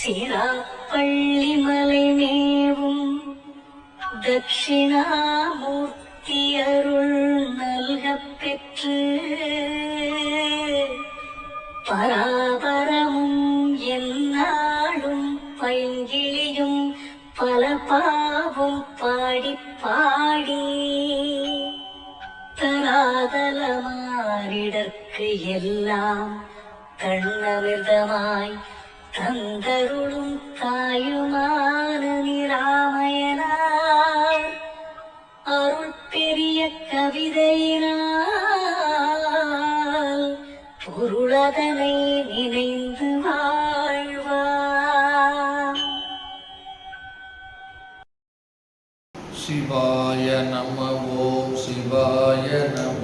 சிராப்பள்ளி மலை மேவும் தட்சிணாமூர்த்தி அருள் நல்கப் பெற்று பராபரமும் எந்நாளும் பைங்கிளியும் பல பாவும் பாடி பாடி தராதலமாரிடற்கு எல்லாம் தன்னமிர்தமாய் தந்தருளும் தாயுமான நிராமயனார் அருள் பெரிய கவிதையினால் பொருளதனை நினைந்து வாழ்வார். சிவாய நம ஓம் சிவாய நம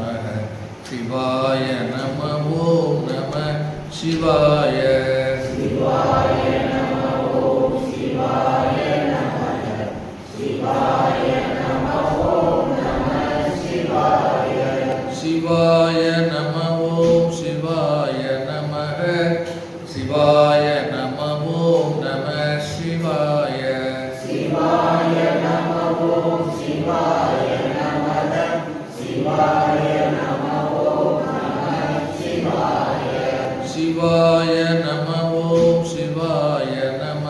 சிவாய நம ஓம் நம சிவாய சிவாய நம ஓம் சிவாய நம சிவாய நம ஓம் நம சிவாய சிவாய நம ஓம் சிவாய நம சிவாய நம ஓம் நம சிவாய சிவாய நம ஓம் சிவாய நம சிவாய நம ஓம் நம சிவாய சிவாய நம ஓம் சிவாய நம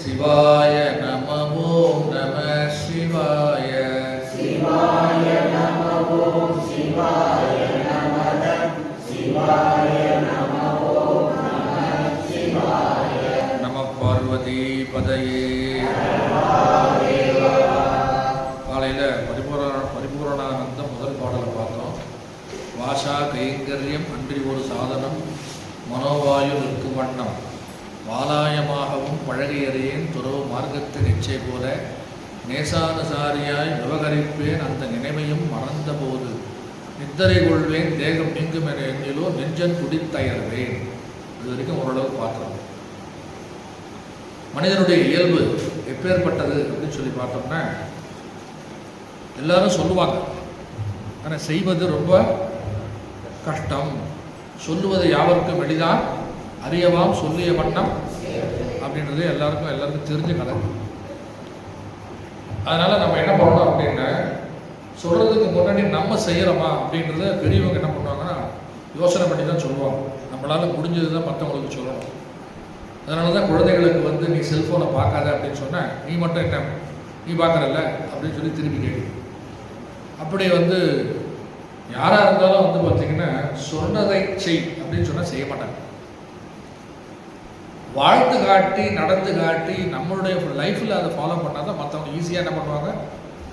சிவாய நம ஓம் நம சிவாய சிவாய நம ஓம் சிவாய நம சிவாய நம ஓம் நம சிவாய நம பார்வதி பதையே. காலையில் பரிபூரணானந்தம் முதல் பாடலை பார்த்தோம். வாசா கைங்கரியம் அன்றி ஒரு சாதனம் மனோவாயு நிற்கும் வண்ணம் வாலாயமாகவும் பழகையறியேன் துறவு மார்க்கத்தின் இச்சை போல நேசானுசாரியாய் விவகரிப்பேன் அந்த நினைவையும் மறந்த போது நித்தரை கொள்வேன் தேகம் நீங்கும் என எண்ணிலோ நெஞ்சன் துடித்தயர்வேன். இது வரைக்கும் ஓரளவு பார்க்குறோம். மனிதனுடைய இயல்பு எப்பேற்பட்டது அப்படின்னு சொல்லி பார்த்தோம்னா எல்லாரும் சொல்லுவாங்க, ஆனால் செய்வது ரொம்ப கஷ்டம். சொல்லுவது யாவருக்கும் எளிதான் அறியவாம் சொல்லிய வண்ணம் அப்படின்றது எல்லாருக்கும் தெரிஞ்ச கதை. அதனால் நம்ம என்ன பண்ணணும் அப்படின்னா சொல்கிறதுக்கு முன்னாடி நம்ம செய்கிறோமா அப்படின்றத பெரியவங்க என்ன பண்ணுவாங்கன்னா யோசனை பண்ணி தான் சொல்லுவாங்க. நம்மளால் முடிஞ்சது தான் மற்றவங்களுக்கு சொல்லணும். அதனால தான் குழந்தைகளுக்கு நீ செல்ஃபோனை பார்க்காத அப்படின்னு சொன்னால் நீ மட்டும் என்ன நீ பார்க்குறல்ல அப்படின்னு சொல்லி திருப்பி கேட்கு. அப்படி யாராக இருந்தாலும் பார்த்தீங்கன்னா சொன்னதை செய் அப்படின்னு சொன்னால் செய்ய மாட்டாங்க. வாழ்த்து காட்டி நடந்து காட்டி நம்மளுடைய லைஃப்பில் அதை ஃபாலோ பண்ணால் தான் மற்றவங்க ஈஸியாக என்ன பண்ணுவாங்க,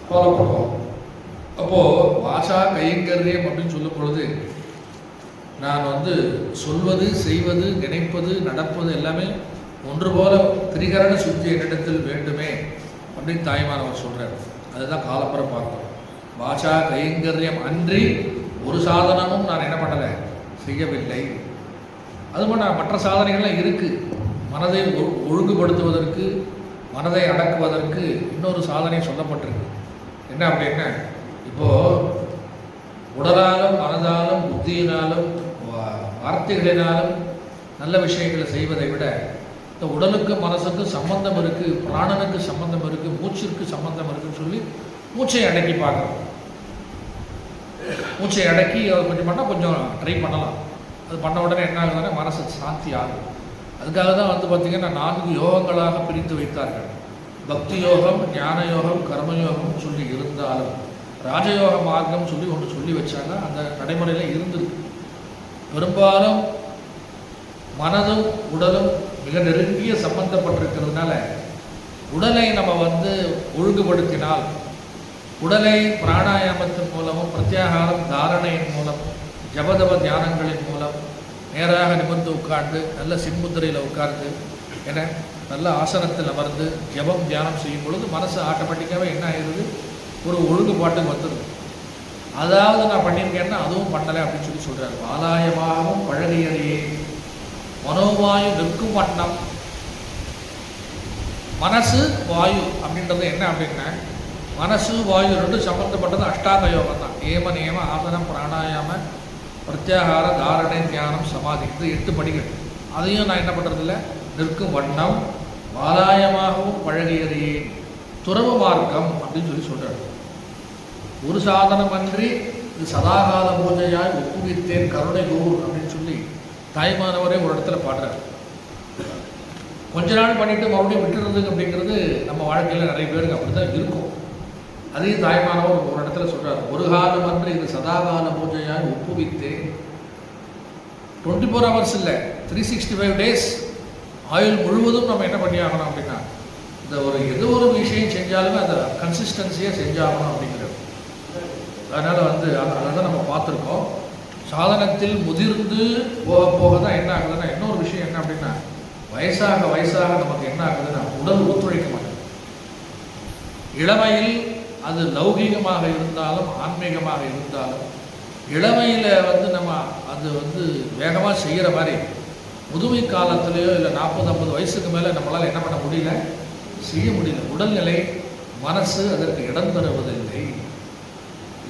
ஃபாலோ பண்ணுவாங்க. அப்போது வாசா கைங்கரியம் அப்படின்னு சொல்லும் பொழுது நான் சொல்வது செய்வது நினைப்பது நடப்பது எல்லாமே ஒன்று போல திரிகரண சுத்தி என்னிடத்தில் வேண்டுமே அப்படின்னு தாய்மானவர் சொல்கிறார். அதுதான் காலப்புறம் பார்த்தோம். வாசா கைங்கரியம் அன்றி ஒரு சாதனமும் நான் என்ன பண்ணலை, செய்யவில்லை. அதுவும் நான் மற்ற சாதனைகள்லாம் இருக்குது. மனதை ஒழுங்குபடுத்துவதற்கு மனதை அடக்குவதற்கு இன்னொரு சாதனை சொல்லப்பட்டிருக்கு. என்ன அப்படின்னா இப்போது உடலாலும் மனதாலும் புத்தியினாலும் வார்த்தைகளினாலும் நல்ல விஷயங்களை செய்வதை விட இந்த உடலுக்கு மனசுக்கு சம்பந்தம் இருக்குது, பிராணனுக்கு சம்பந்தம் இருக்குது, மூச்சிற்கு சம்பந்தம் இருக்குன்னு சொல்லி மூச்சை அடக்கி பார்க்கணும். மூச்சை அடக்கி அதை கொஞ்சம் பண்ணால் கொஞ்சம் ட்ரை பண்ணலாம். அது பண்ண உடனே என்ன ஆகுதுன்னா மனசு சாந்தி ஆகும். அதுக்காக தான் பார்த்திங்கன்னா 4 யோகங்களாக பிரித்து வைத்தார்கள். பக்தி யோகம், ஞான யோகம், கர்மயோகம் சொல்லி இருந்தாலும் ராஜயோக மார்க்கம் சொல்லி ஒன்று சொல்லி வச்சாங்க. அந்த நடைமுறையில் இருந்தது. பெரும்பாலும் மனதும் உடலும் மிக நெருங்கிய சம்பந்தப்பட்டிருக்கிறதுனால உடலை நம்ம ஒழுங்குபடுத்தினால், உடலை பிராணாயாமத்தின் மூலமும் பிரத்யாகாரம் தாரணையின் மூலம் ஜபதப தியானங்களின் மூலம் நேராக நிமிர்ந்து உட்கார்ந்து நல்ல சின்முத்திரையில் உட்கார்ந்து என நல்ல ஆசனத்தில் அமர்ந்து ஜபம் தியானம் செய்யும் பொழுது மனசு ஆட்டோமேட்டிக்காகவே என்ன ஆயிடுது, ஒரு ஒழுங்குபாட்டுக்கு வந்துடுது. அதாவது நான் பண்ணியிருக்கேன்னா அதுவும் பண்ணலை அப்படின்னு சொல்லி சொல்கிறார். வாலாயமாகவும் பழகையறியே மனோவாயு நிற்கும் வண்ணம். மனசு வாயு அப்படின்றது என்ன அப்படின்னா மனசு வாயு ரெண்டும் சம்பந்தப்பட்டது அஷ்டாங்க யோகம் தான். ஏம நியம ஆசனம் பிராணாயாம பிரத்யாகார தாரணை தியானம் சமாதி, இது 8 படிகள். அதையும் நான் என்ன பண்ணுறதில்ல நிற்கும் வண்ணம் வாலாயமாகவும் பழகியதே துறவு மார்க்கம் அப்படின்னு சொல்லி சொல்றாரு. ஒரு சாதனமன்றி இது சதாகால பூஜையாய் ஒப்புவித்தேன் கருணை கூர் அப்படின்னு சொல்லி தாய்மானவரே ஒரு இடத்துல பாடுறாரு. கொஞ்ச நாள் பண்ணிட்டு மறுபடியும் விட்டுறது அப்படிங்கிறது நம்ம வாழ்க்கையில் நிறைய பேருக்கு அப்படி தான் இருக்கும். அதையும் தாய்மானவர் ஒரு இடத்துல சொல்றாரு. ஒரு காலம் அன்று இது சதாகால பூஜையாய் ஒப்புவித்தேன். 24 hours இல்லை, 365 days ஆயுள் முழுவதும் நம்ம என்ன பண்ணி ஆகணும் அப்படின்னா இந்த ஒரு எது ஒரு விஷயம் செஞ்சாலுமே அதை கன்சிஸ்டன்சியாக செஞ்சாகணும் அப்படிங்கிறது. அதனால் அதை நம்ம பார்த்துருக்கோம். சாதனத்தில் முதிர்ந்து போக போக தான் என்ன ஆகுதுன்னா இன்னொரு விஷயம் என்ன அப்படின்னா வயசாக வயசாக நமக்கு என்ன ஆகுதுன்னா உடல் ஒத்துழைக்க மாட்டேங்குது. இளமையில் அது லௌகீகமாக இருந்தாலும் ஆன்மீகமாக இருந்தாலும் இளமையில் நம்ம அது வேகமாக செய்கிற மாதிரி முதுமை காலத்திலேயோ இல்லை 40-50 வயசுக்கு மேலே நம்மளால் என்ன பண்ண முடியல, செய்ய முடியல. உடல்நிலை மனசு அதற்கு இடம் தருவதில்லை.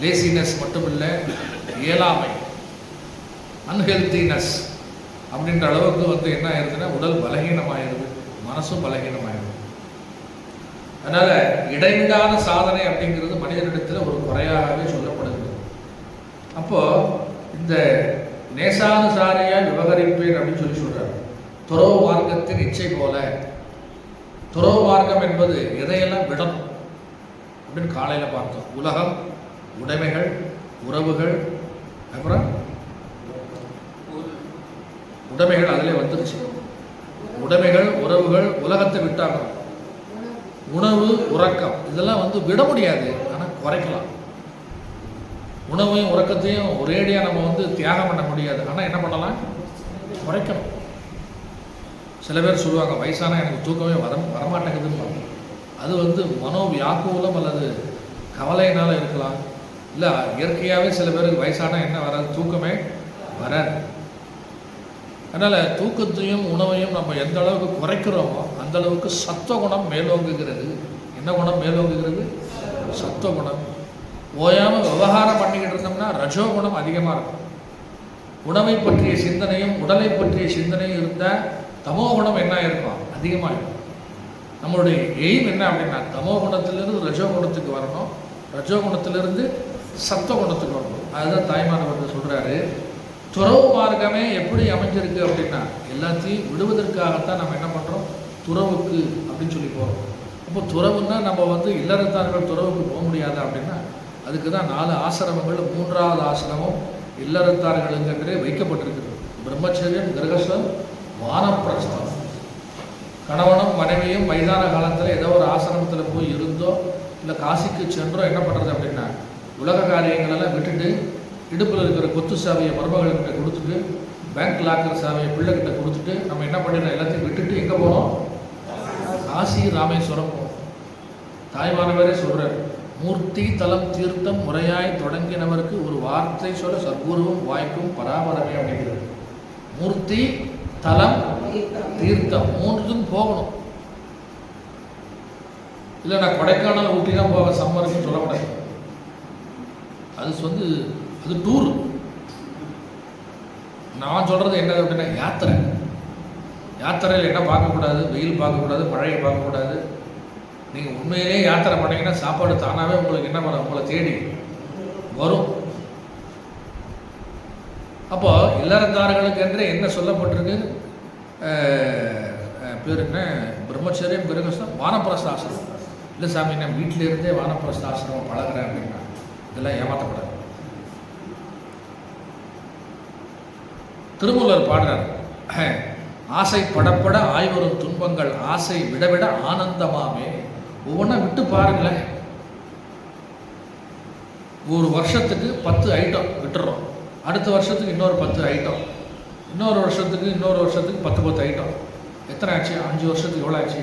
லேசினஸ் மட்டும் இல்லை, இயலாமை, அன்ஹெல்த்தினஸ் அப்படின்ற அளவுக்கு என்ன ஆயிடுதுன்னா உடல் பலகீனமாயிருது, மனசும் பலகீனமாயிருது. அதனால இடைவிடாத சாதனை அப்படிங்கிறது மனிதனிடத்தில் ஒரு குறையாகவே சொல்லப்படுகிறது. அப்போ இந்த நேசானுசாரியா விவகரிப்பேன் அப்படின்னு சொல்லி சொல்றாரு. துறவு மார்க்கத்தின் இச்சை போல துறவு மார்க்கம் என்பது எதையெல்லாம் விடணும் அப்படின்னு காலையில் பார்த்தோம். உலகம், உடைமைகள், உறவுகள், அப்புறம் உடைமைகள் அதிலே வந்துருச்சு. உடைமைகள், உறவுகள், உலகத்தை விட்டாகணும். உணவு, உறக்கம் இதெல்லாம் விட முடியாது, ஆனால் குறைக்கலாம். உணவையும் உறக்கத்தையும் ஒரேடியாக நம்ம தியாகம் பண்ண முடியாது, ஆனால் என்ன பண்ணலாம், குறைக்கணும். சில பேர் சொல்லுவாங்க வயசானா எனக்கு தூக்கமே வரமாட்டேங்குதுன்னு. அது மனோ வியாக்குலம் அல்லது கவலையினால் இருக்கலாம். இல்லை இயற்கையாகவே சில பேருக்கு வயசானா என்ன வராது, தூக்கமே வராது. அதனால் தூக்கத்தையும் உணவையும் நம்ம எந்த அளவுக்கு குறைக்கிறோமோ அந்த அளவுக்கு சத்துவகுணம் மேலோங்குகிறது. என்ன குணம் மேலோங்குகிறது? சத்துவகுணம். ஓயாமல் விவகாரம் பண்ணிக்கிட்டு இருந்தோம்னா ரஜோகுணம் அதிகமாக இருக்கும். உணவை பற்றிய சிந்தனையும் உடலை பற்றிய சிந்தனையும் இருந்தால் தமோகுணம் என்ன இருக்கும், அதிகமாக இருக்கும். நம்மளுடைய எய்ம் என்ன அப்படின்னா தமோகுணத்திலிருந்து ரஜோகுணத்துக்கு வரணும், ரஜோகுணத்திலிருந்து சத்துவகுணத்துக்கு வரணும். அதுதான் தாய்மானவர் சொல்கிறாரு. துறவு மார்க்கமே எப்படி அமைஞ்சிருக்கு அப்படின்னா எல்லாத்தையும் விடுவதற்காகத்தான் நம்ம என்ன பண்ணுறோம், துறவுக்கு அப்படின்னு சொல்லி போகிறோம். அப்போ துறவுன்னா நம்ம இல்லறத்தார்கள் துறவுக்கு போக முடியாது அப்படின்னா அதுக்கு தான் 4 ஆசிரமங்கள், 3வது ஆசிரமம் இல்லறத்தார்களுங்கிறே வைக்கப்பட்டிருக்குது. பிரம்மச்சரியம், கிரகஸ்தம், வானப்பிரஸ்தம். கணவனும் மனைவியும் மைதான காலத்தில் ஏதோ ஒரு ஆசிரமத்தில் போய் இருந்தோ இல்லை காசிக்கு சென்றோ என்ன பண்ணுறது அப்படின்னா உலக காரியங்களெல்லாம் விட்டுட்டு இடுப்பில் இருக்கிற கொத்து சாவியை மருமகள்கிட்ட கொடுத்துட்டு பேங்க் லாக்கர் சாவியை பிள்ளைகிட்ட கொடுத்துட்டு நம்ம என்ன பண்ணிடணும், எல்லாத்தையும் விட்டுட்டு எங்கே போனோம், காசி ராமேஸ்வரம் போனோம். தாய்மானவரே சொல்கிறார், மூர்த்தி தலம் தீர்த்தம் முறையாய் தொடங்கினவருக்கு ஒரு வார்த்தை சொல்ல சத்குருவும் வாய்க்கும் பராமரமே அப்படிங்கிறது. மூர்த்தி, தலம், தீர்த்தம் 3க்கும் போகணும். இல்லை நான் கொடைக்கானல் ஊட்டி தான் போவேன் சம்மருக்குன்னு சொல்லக்கூடாது. அது டூர். நான் சொல்கிறது என்னது அப்படின்னா யாத்திரை. யாத்திரையில் என்ன பார்க்கக்கூடாது, வெயில் பார்க்கக்கூடாது, மழையை பார்க்கக்கூடாது. நீங்கள் உண்மையிலே யாத்திரை பண்ணீங்கன்னா சாப்பாடு தானாகவே உங்களுக்கு என்ன பண்ண உங்களை தேடி வரும். அப்போ இல்லறத்தார்களுக்கு என்று என்ன சொல்லப்பட்டிருக்கு, பேர் என்ன, பிரம்மச்சரியம், கிரகஸ்தம், வானப்பிரஸ்த ஆசிரமம். இல்லை சாமி நான் வீட்டிலேருந்தே வானப்பிரஸ்த ஆசிரமம் பழகிறேன் அப்படின்னா இதெல்லாம் ஏமாற்றப்படாது. திருமூலர் பாடுறார், ஆசை படப்பட ஆய்வரும் துன்பங்கள் ஆசை விடவிட ஆனந்தமாமே. ஒவ்வொன்றா விட்டு பாருங்களேன். ஒரு வருஷத்துக்கு 10 ஐட்டம் விட்டுறோம், அடுத்த வருஷத்துக்கு இன்னொரு 10 ஐட்டம், இன்னொரு வருஷத்துக்கு 10 ஐட்டம். எத்தனை ஆச்சு? 5 வருஷத்துக்கு எவ்வளோ ஆச்சு?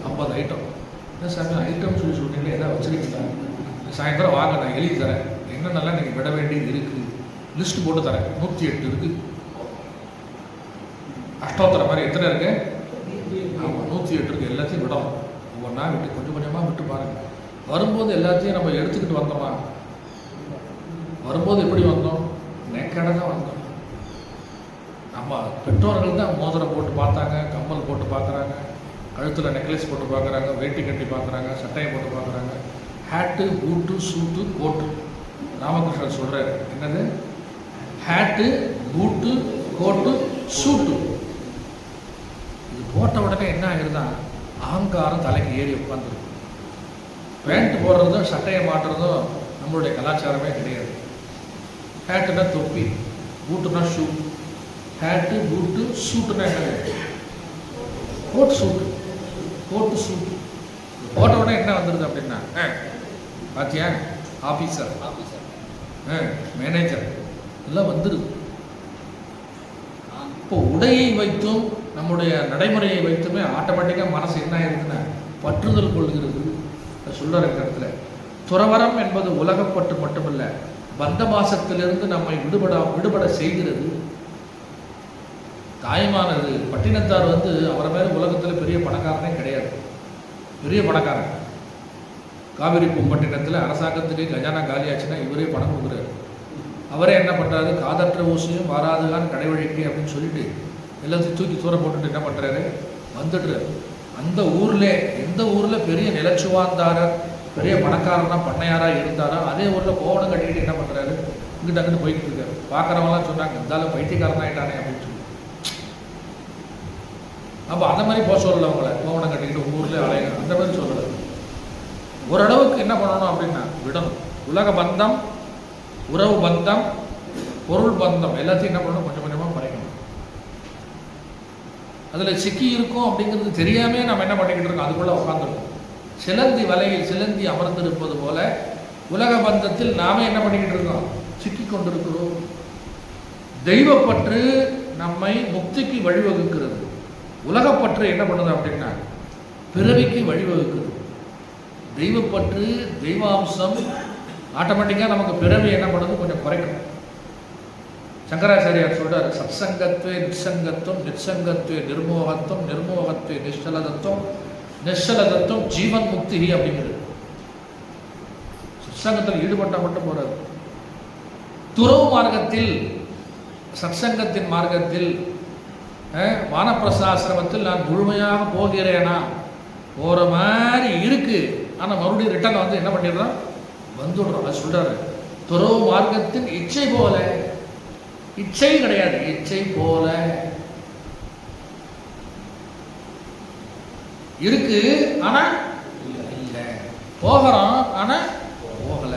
50 ஐட்டம். என்ன சாமி ஐட்டம் சொல்லி சொல்கிறீங்களே, எதாவது வச்சுருக்கீங்களா? சாயந்தரம் வாங்க நான் எழுதி தரேன், என்னென்னலாம் நீங்கள் விட வேண்டியது இருக்குது லிஸ்ட் போட்டு தரேன். 108 இருக்குது. அஷ்டோத்தர மாதிரி எத்தனை இருக்கு? ஆமாம் 108 இருக்குது. எல்லாத்தையும் விடணும். ஒவ்வொன்றா விட்டு கொஞ்சம் கொஞ்சமாக விட்டு பாருங்கள். வரும்போது எல்லாத்தையும் நம்ம எடுத்துக்கிட்டு வந்தோமா? வரும்போது எப்படி வந்தோம்? நேக்கடை தான் வந்தோம். நம்ம நம்ம பெற்றோர்கள் தான் மோதிரம் போட்டு பார்த்தாங்க, கம்மல் போட்டு பார்க்குறாங்க, கழுத்தில் நெக்லஸ் போட்டு பார்க்குறாங்க, வேட்டி கட்டி பார்க்குறாங்க, சட்டையை போட்டு பார்க்குறாங்க. ஹேட்டு, பூட்டு, சூட்டு, கோட்டு. ராமகிருஷ்ணன் சொல்கிறார், என்னது? ஹேட்டு, பூட்டு, கோட்டு, சூட்டு. இது போட்ட உடனே என்ன ஆகிருந்தா அகங்காரம் தலைக்கு ஏறி உட்காந்துருக்கு. பேண்ட் போடுறதும் சட்டையை மாட்டுறதும் நம்மளுடைய கலாச்சாரமே கிடையாது. ஹேட்டுனா தொப்பி, பூட்டுனா ஷூ. ஹேட்டு, பூட்டு, சூட்டுனா என்ன? கோட் சூட்டு, கோட்டு சூட்டு. போட்ட உடனே என்ன வந்துடுது அப்படின்னா, பாத்தியா ஆஃபீஸர், மேனேஜர் எல்லாம் வந்துடுது. இப்போ உடையை வைத்தும் நம்முடைய நடைமுறையை வைத்துமே ஆட்டோமேட்டிக்காக மனசு என்ன ஆயிருதுன்னா பற்றுதல் கொள்கிறது. சொல்ற இடத்துல துறவரம் என்பது உலகப்பட்டு மட்டுமல்ல, பந்தபாசத்திலிருந்து நம்மை விடுபட செய்கிறது. தாய்மானது பட்டினத்தார் அவரை மேல உலகத்தில் பெரிய பணக்காரனே கிடையாது, பெரிய பணக்காரன். காவிரி பூம்பட்டினத்தில் அரசாங்கத்துக்கு கஜானா காலியாச்சுன்னா இவரே பணம் கொடுக்குறாரு. அவரே என்ன பண்ணுறாரு, காதற்ற ஊசியும் வாராதுதான் கடைவழிக்கு அப்படின்னு சொல்லிட்டு எல்லாத்தையும் தூக்கி தூர போட்டுட்டு என்ன பண்ணுறாரு, வந்துடுறாரு. அந்த ஊரில் எந்த ஊரில் பெரிய நிலச்சுவாந்தாரா பெரிய பணக்காரனா பண்ணையாராக இருந்தாரோ அதே ஊரில் கோவணம் கட்டிக்கிட்டு என்ன பண்ணுறாரு, இங்கிட்ட அங்கிட்டு போய்கிட்டு இருக்காரு. பார்க்குறவங்களாம் சொன்னாங்க, இருந்தாலும் பைத்தியக்காரன் ஆகிட்டானே அப்படின்னு சொல்லி. அப்போ அந்த மாதிரி போக சொல்லலை, அவங்கள கோவணம் கட்டிக்கிட்டு ஊரில் அலைய அந்த மாதிரி சொல்லலை. ஓரளவுக்கு என்ன பண்ணணும் அப்படின்னா விடணும். உலக பந்தம், உறவு பந்தம், பொருள் பந்தம் எல்லாத்தையும் என்ன பண்ணணும், கொஞ்சம் கொஞ்சமாக குறைக்கணும். அதில் சிக்கி இருக்கும் அப்படிங்கிறது தெரியாமே நம்ம என்ன பண்ணிக்கிட்டு இருக்கோம், அதுக்குள்ளே உட்காந்துருக்கோம். சிலந்தி வலையில் சிலந்தி அமர்ந்திருப்பது போல உலக பந்தத்தில் நாம என்ன பண்ணிக்கிட்டு இருக்கோம், சிக்கி கொண்டிருக்கிறோம். தெய்வப்பற்று நம்மை முக்திக்கு வழிவகுக்கிறது. உலகப்பற்று என்ன பண்ணுது அப்படின்னா பிறவிக்கு வழிவகுக்குது. தெய்வப்பற்று, தெய்வாம்சம் ஆட்டோமேட்டிக்காக நமக்கு பிறவி என்ன பண்ணுது, கொஞ்சம் குறைக்கும். சங்கராச்சாரியார் சொல்றார், சத்சங்கத்வே நிச்சங்கத்துவம், நிச்சங்கத்வே நிர்மோகத்துவம், நிர்மோகத்வே நிஷ்டலதத்துவம், நிஷ்டலதத்துவம் ஜீவன் முக்தி அப்படிங்கிறது. சத்சங்கத்தில் ஈடுபட்டால் மட்டும் போறாது. துறவு மார்க்கத்தில், சத்சங்கத்தின் மார்க்கத்தில், வானப்பிரசாசிரமத்தில் நான் முழுமையாக போகிறேனா, போகிற மாதிரி இருக்கு. ஆனால் மறுபடியும் ரிட்டர்ன் என்ன பண்ணிடுறோம், வந்துடுறோம். அது சொல்றாரு, துறவு மார்க்கத்தின் இச்சை போல, இச்சை கிடையாது, இச்சை போல இருக்கு. ஆனா இல்ல, போகிறோம் ஆனா போகல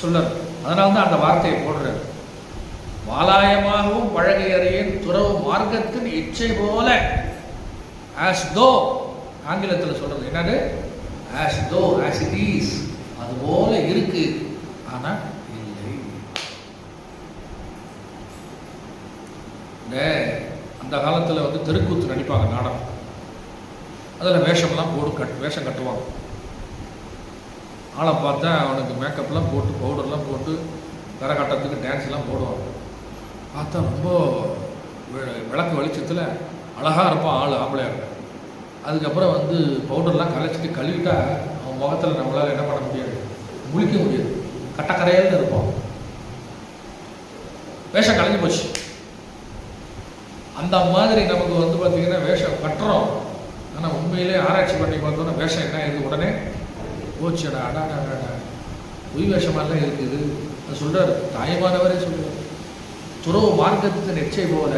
சொல்றாரு. அதனால்தான் அந்த வார்த்தையை போடுறாரு. வாலாயமாகவும் பழகையறியின் துறவு மார்க்கத்தின் இச்சை போல, as though ஆங்கிலத்தில் சொல்றது என்னது, as though, as it is, அது போல இருக்கு ஆனா இல்லை. அந்த காலத்தில் தெருக்கூத்து நடிப்பாங்க, நாடகம். அதில் வேஷம்லாம் வேஷம் கட்டுவாங்க. ஆளை பார்த்தா அவனுக்கு மேக்கப்லாம் போட்டு பவுடர்லாம் போட்டு கரகாட்டத்துக்கு டான்ஸ்லாம் போடுவாங்க. பார்த்தா ரொம்ப விளக்கு வெளிச்சத்தில் அழகாக இருப்பான் ஆள், ஆம்பளையாக இருப்பான். அதுக்கப்புறம் பவுடர்லாம் கலைச்சிட்டு கழுவிட்டா அவன் முகத்தில் நம்மளால் என்ன பண்ண முடியாது, முழிக்க முடியாது, கட்டக்கரையில் இருப்பான். வேஷம் கலைஞ்சு போச்சு. அந்த மாதிரி நமக்கு பார்த்தீங்கன்னா வேஷம் கட்டுறோம். ஆனால் உண்மையிலே ஆராய்ச்சி பண்ணி பார்த்தோன்னா வேஷம் என்ன இருக்குது, உடனே போச்சுடா, அடாடா, பொய் வேஷமாலாம் இருக்குது. அது சொல்கிறார், தாய்மானவரே சொல்கிறார், துறவு மார்க்கத்துக்கு நிச்சய போல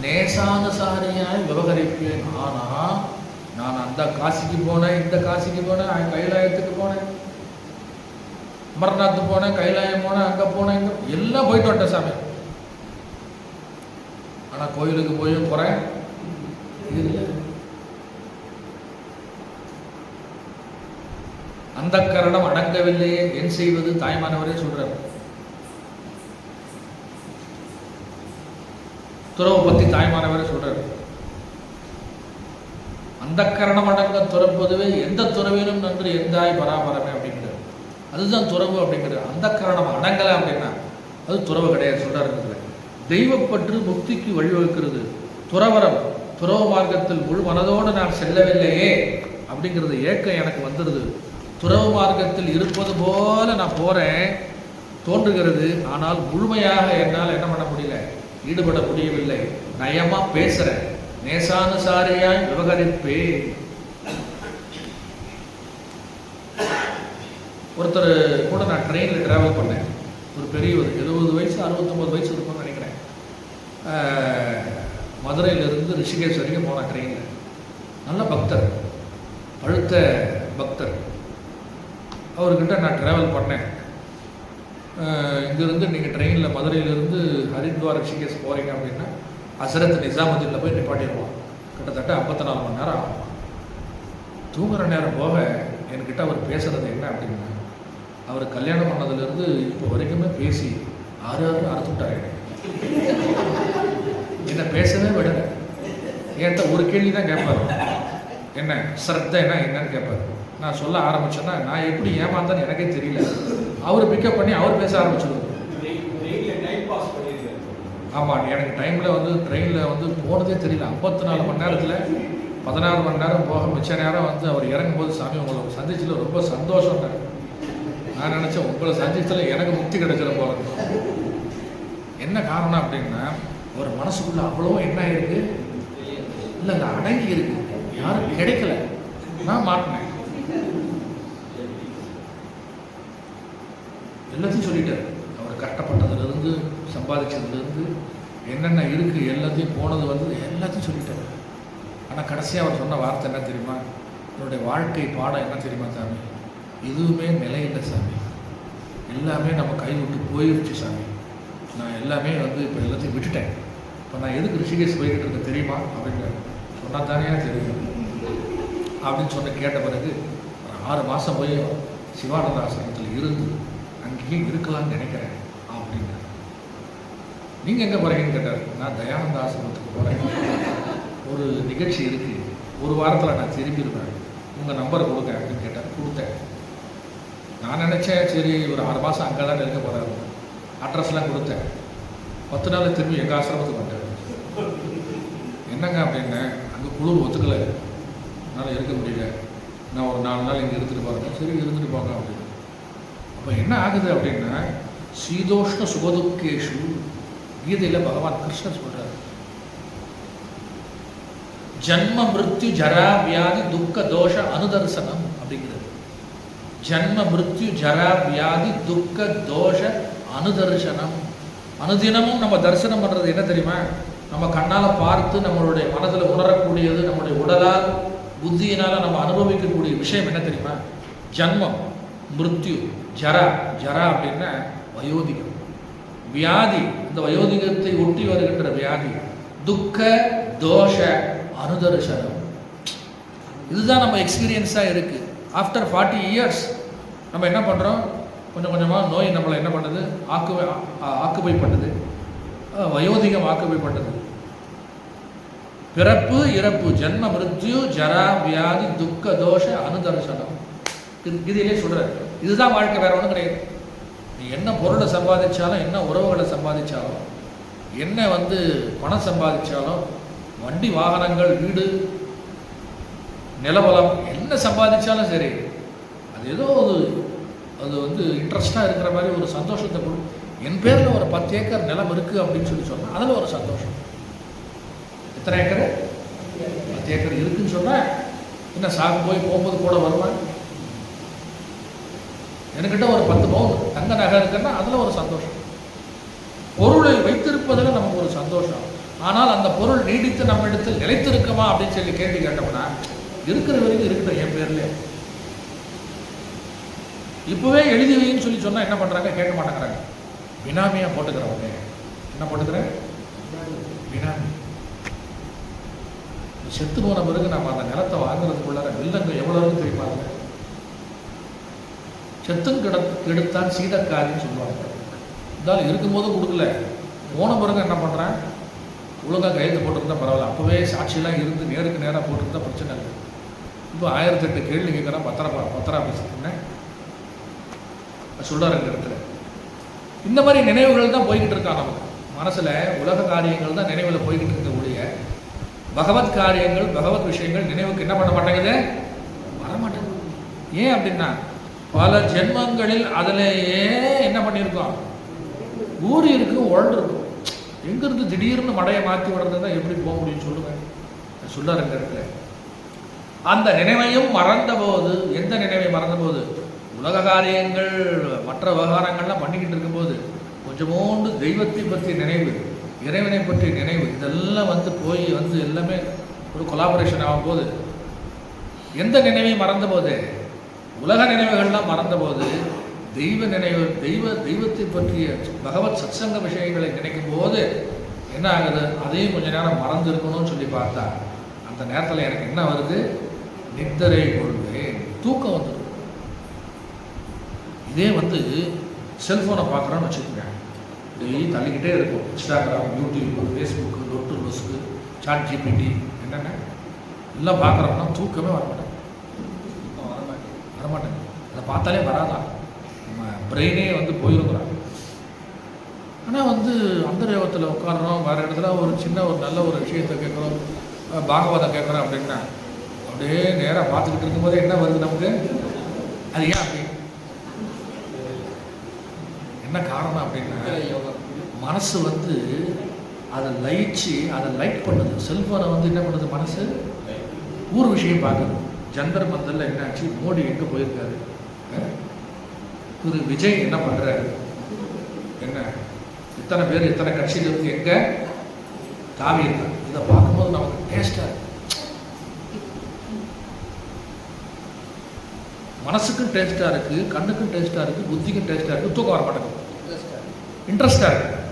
நேசானுசாரியாய் விவகரிப்பேன். ஆனால் நான் அந்த காசிக்கு போனேன், இந்த காசிக்கு போனேன், கைலாயத்துக்கு போனேன், அமர்நாத்து போனேன், கைலாயம் போனேன், அங்கே போனேன், இங்கே எல்லாம் போயிட்டு வந்துட்டேன் சாமி. ஆனால் கோயிலுக்கு போயும் போகிறேன் இல்லை. அந்த கரணம் அடங்கவில்லையே, என் செய்வது, தாய்மானவரே சொல்றார். துறவை பத்தி தாய்மானவரே சொல்றார். அந்த கரணம் அடங்க துறப்பதுவே எந்த துறவிலும் நன்று எந்தாய் பராபரமே அப்படிங்கிறது. அதுதான் துறவு அப்படிங்கிறது. அந்த கரணம் அடங்கலை அப்படின்னா அது துறவு கிடையாது சொல்றாரு. தெய்வப்பற்று முக்திக்கு வழிவகுக்கிறது. துறவரம், துறவு மார்க்கத்தில் முழு மனதோடு நான் செல்லவில்லையே அப்படிங்கிறது ஏக்கம் எனக்கு வந்துடுது. துறவு மார்க்கத்தில் இருப்பது போல நான் போறேன், தோன்றுகிறது. ஆனால் முழுமையாக என்னால் என்ன பண்ண முடியல, ஈடுபட முடியவில்லை. நயமா பேசுறேன், நேசானுசாரியாய் விவகரிப்பே. ஒருத்தர் கூட நான் ட்ரெயினில் ட்ராவல் பண்ணேன். ஒரு பெரியவர், 70 வயசு 69 வயசு இருக்கும்னு நினைக்கிறேன். மதுரையிலிருந்து ரிஷிகேஷ் வரைக்கும் போனேன் ட்ரெயினில். நல்ல பக்தர், பழுத்த பக்தர். அவர்கிட்ட நான் ட்ராவல் பண்ணேன். இங்கேருந்து நீங்கள் ட்ரெயினில் மதுரையிலேருந்து ஹரித்வார் ரிஷிகேஷ் போகிறீங்க அப்படின்னா ஹசரத் நிசாமுதீனில் போய் நிப்பாட்டிடுவோம். கிட்டத்தட்ட 54 மணி நேரம் ஆகும். தூங்குகிற நேரம் போக என்கிட்ட அவர் பேசுகிறது என்ன அப்படின்னா, அவர் கல்யாணம் பண்ணதுலேருந்து இப்போ வரைக்குமே பேசி 6 அறுத்துட்டாரு. என்ன பேசவே விடலை. என்கிட்ட ஒரு கேள்வி தான் கேட்பார், என்ன ஸ்ரத்தைனா என்னன்னு கேட்பார். நான் சொல்ல ஆரம்பிச்சேன்னா நான் எப்படி ஏமாந்தேன்னு எனக்கே தெரியல. அவர் பிக்கப் பண்ணி அவர் பேச ஆரம்பிச்சிடுவார். ஆமாம், எனக்கு டைமில் வந்து ட்ரெயினில் வந்து போனதே தெரியல. 54 மணி நேரத்தில் 16 மணி நேரம் போக மிச்ச நேரம் வந்து அவர் இறங்கும்போது, சாமி உங்களை சந்திச்சதில் ரொம்ப சந்தோஷம். நான் நினச்சேன் உங்களை சந்திச்சதில் எனக்கு முக்தி கிடைச்சிட போகிறது. என்ன காரணம் அப்படின்னா, ஒரு மனசுக்குள்ளே அவ்வளோ என்ன இருக்குது, இல்லை அடங்கி இருக்கு, யாரும் கிடைக்கல, நான் மாட்டினேன். எல்லாத்தையும் சொல்லிட்டார். அவர் கஷ்டப்பட்டதுலேருந்து சம்பாதிச்சதுலேருந்து என்னென்ன இருக்குது எல்லாத்தையும் போனது வந்தது எல்லாத்தையும் சொல்லிட்டார். ஆனால் கடைசியாக அவர் சொன்ன வார்த்தை என்ன தெரியுமா, என்னுடைய வாழ்க்கை பாடம் என்ன தெரியுமா சாமி, எதுவுமே நிலையில்லை சாமி, எல்லாமே நம்ம கை விட்டு போயிடுச்சு சாமி, நான் எல்லாமே வந்து இப்போ எல்லாத்தையும் விட்டுட்டேன், இப்போ நான் எதுக்கு ரிஷிகேஷ் போய்கிட்டு இருக்க தெரியுமா அப்படின்னு சொன்னால் தானே தெரியும் அப்படின்னு சொன்ன கேட்ட பிறகு 6 மாதம் போய் சிவானந்த ஆசிரமத்தில் இருந்து அங்கேயே இருக்கலாம்னு நினைக்கிறேன் அப்படின்னு. நீங்கள் எங்கே போகிறீங்கன்னு கேட்டார். நான் தயானந்த ஆசிரமத்துக்கு போகிறேன், ஒரு நிகழ்ச்சி இருக்குது, ஒரு வாரத்தில் நான் திரும்பிடுவேன், உங்கள் நம்பர் கொடுங்க அப்படின்னு கேட்டார். கொடுத்தேன். நான் நினச்சேன் சரி ஒரு 6 மாதம் அங்கே தான் இருக்க போகிறாரு. அட்ரஸ்லாம் கொடுத்தேன். 10 நாள் திரும்பி எங்கள் ஆசிரமத்துக்கு வந்துட்டேன். என்னங்க அப்படின்னு, அங்கே குளிர் ஒத்துக்கலை, என்னால் இருக்க முடியல, நான் ஒரு 4 நாள் இங்கே இருந்துட்டு போகிறேன். சரி இருந்துட்டு போங்க அப்படின்னு. அப்போ என்ன ஆகுது அப்படின்னா, சீதோஷ்ண சுகதுக்கேஷு, கீதையில் பகவான் கிருஷ்ணர் சொல்கிறார், ஜன்ம மிருத்யு ஜரா வியாதி துக்க தோஷ அனுதர்சனம் அப்படிங்கிறது. ஜன்ம மிருத்யு ஜரா வியாதி துக்க தோஷ அனுதர்சனம். அனுதினமும் நம்ம தரிசனம் பண்ணுறது என்ன தெரியுமா, நம்ம கண்ணால் பார்த்து நம்மளுடைய மனதில் உணரக்கூடியது, நம்முடைய உடலால் புத்தியினால் நம்ம அனுபவிக்கக்கூடிய விஷயம் என்ன தெரியுமா, ஜன்மம், மிருத்யு, ஜரா. ஜரா அப்படின்னா வயோதிகம், வியாதி, இந்த வயோதிகத்தை ஒட்டி வருகின்ற வியாதி, துக்க தோஷ அனுதர்சனம். இதுதான் நம்ம எக்ஸ்பீரியன்ஸாக இருக்குது. ஆஃப்டர் 40 இயர்ஸ் நம்ம என்ன பண்ணுறோம், கொஞ்சம் கொஞ்சமாக நோய் நம்மளை என்ன பண்ணுது, ஆக்குபை பண்ணுது, வயோதிகம் ஆக்குபை பண்ணுது. பிறப்பு இறப்பு, ஜன்ம மிருத்யு ஜரா வியாதி துக்க தோஷ அனுதர்சனம். இதிலே சொல்கிறார். இதுதான் வாழ்க்கை, வேற ஒன்றும் கிடையாது. நீ என்ன பொருளை சம்பாதிச்சாலும், என்ன உறவுகளை சம்பாதிச்சாலும், என்ன வந்து பணம் சம்பாதிச்சாலும், வண்டி வாகனங்கள், வீடு, நிலவலம் என்ன சம்பாதிச்சாலும் சரி, அது ஏதோ அது வந்து இன்ட்ரெஸ்டாக இருக்கிற மாதிரி ஒரு சந்தோஷத்தை கொடு. என் பேரில் ஒரு 10 ஏக்கர் நிலம் இருக்குது அப்படின்னு சொன்னால் அதில் ஒரு சந்தோஷம். எத்தனை ஏக்கர்? 10 ஏக்கர் இருக்குன்னு சொன்னால் என்ன சாகு போய் போகும்போது கூட வருவான். என்கிட்ட ஒரு 10 பவுன் தங்க நகை இருக்குன்னா அதில் ஒரு சந்தோஷம். பொருளை வைத்திருப்பதில் நமக்கு ஒரு சந்தோஷம். ஆனால் அந்த பொருள் நீடித்து நம்ம இடத்தில் நிலைத்திருக்குமா அப்படின்னு சொல்லி கேள்வி கேட்டோம்னா, இருக்கிற வரைக்கும் இருக்கட்டும் என் பேர்ல, இப்போவே எழுதி வைன்னு சொல்லி சொன்னால் என்ன பண்ணுறாங்க, கேட்க மாட்டேங்கிறாங்க. பினாமியாக போட்டுக்கிறவங்க என்ன போட்டுக்கிறேன், பினாமி. செத்து போன பிறகு நம்ம அந்த நிலத்தை வாங்குறதுக்குள்ளார வில்லங்க எவ்வளவு தெரியுமா, செத்தும் கெடுத்தான் சீதக்காரின்னு சொல்லுவாங்க. இருந்தாலும் இருக்கும்போதும் கொடுக்கல, போன பிறகு என்ன பண்ணுறேன், ஒழுங்காக கையெழுத்து போட்டுருந்தா பரவாயில்ல, அப்போவே சாட்சியெல்லாம் இருந்து நேருக்கு நேராக போட்டுருந்தா பிரச்சனை இல்லை. இப்போ 1008 கேள்வி கேட்குறான். பத்திரா பேசுறேன் சொல்கிறார் இந்த இடத்துல. இந்த மாதிரி நினைவுகள் தான் போய்கிட்டு இருக்கான் நமக்கு மனசில். உலக காரியங்கள் தான் நினைவில் போய்கிட்டு இருக்கக்கூடிய பகவத் காரியங்கள், பகவத் விஷயங்கள் நினைவுக்கு என்ன பண்ண மாட்டேங்குது, வரமாட்டேங்குது. ஏன் அப்படின்னா பல ஜென்மங்களில் அதிலேயே என்ன பண்ணியிருக்கோம், ஊறி இருக்கும், உழண்டு இருக்கும். எங்கிருந்து திடீர்னு மடையை மாற்றி விடுறதுன்னா எப்படி போக முடியும் சொல்லுங்க. சொல்றாரு இந்த இடத்துல. அந்த நினைவையும் மறந்தபோது, எந்த நினைவை மறந்தபோது, உலக காரியங்கள் மற்ற விவகாரங்கள்லாம் பண்ணிக்கிட்டு இருக்கும்போது கொஞ்சமோண்டு தெய்வத்தை பற்றிய நினைவு, இறைவனை பற்றிய நினைவு, இதெல்லாம் வந்து போய் வந்து எல்லாமே ஒரு கொலாபரேஷன் ஆகும்போது, எந்த நினைவையும் மறந்தபோது, உலக நினைவுகள்லாம் மறந்தபோது, தெய்வ நினைவு, தெய்வத்தை பற்றிய பகவத் சத்சங்க விஷயங்களை நினைக்கும் போது என்ன ஆகுது, அதையும் கொஞ்ச நேரம் மறந்து இருக்கணும்னு சொல்லி பார்த்தா அந்த நேரத்தில் எனக்கு என்ன வருது, நித்திரை கொள்வேன், தூக்கம் வந்துடும். இதே வந்து செல்ஃபோனை பார்க்குறோன்னு வச்சுக்கோங்க, டெய்லி தள்ளிக்கிட்டே இருக்கும். இன்ஸ்டாகிராம், யூடியூப், ஃபேஸ்புக்கு, லொட்டு லொஸ்க்கு, சாட் ஜிபிடி, என்னென்ன எல்லாம் பார்க்குறோம்னா தூக்கமே வரமாட்டேன். அதை பார்த்தாலே வராதான், நம்ம பிரெயினே வந்து போயிருக்கிறாங்க. ஆனால் வந்து அந்தரேவத்தில் உட்காடுறோம், வேறு இடத்துல ஒரு சின்ன ஒரு நல்ல ஒரு விஷயத்தை கேட்குறோம், பாகவதம் கேட்குறோம் அப்படின்னா அப்படியே நேராக பார்த்துக்கிட்டு இருக்கும்போதே என்ன வருது நமக்கு, அது ஏன் அப்படி, என்ன காரணம் அப்படின்னா மனசு வந்து அதை லயிச்சு அதை லைக் பண்ணுது. செல்ஃபோனை வந்து என்ன பண்ணுது மனசு, ஊர் விஷயம் பார்க்குது. ஜந்தர் மந்தரில் என்னாச்சு, மோடி எங்கே போயிருக்காரு, திரு விஜய் என்ன பண்ணுறாரு, என்ன இத்தனை பேர் இத்தனை கட்சியிலிருந்து எங்கே தாவி இருக்காங்க, இதை பார்க்கும்போது நமக்கு டேஸ்டாக இருக்கு. மனசுக்கும் டேஸ்ட்டாக இருக்குது, கண்ணுக்கும் டேஸ்ட்டாக இருக்குது, புத்திக்கும் டேஸ்ட்டாக இருக்குது, தூக்கம் வர மாட்டேங்குது, இன்ட்ரெஸ்டாக இருக்குது.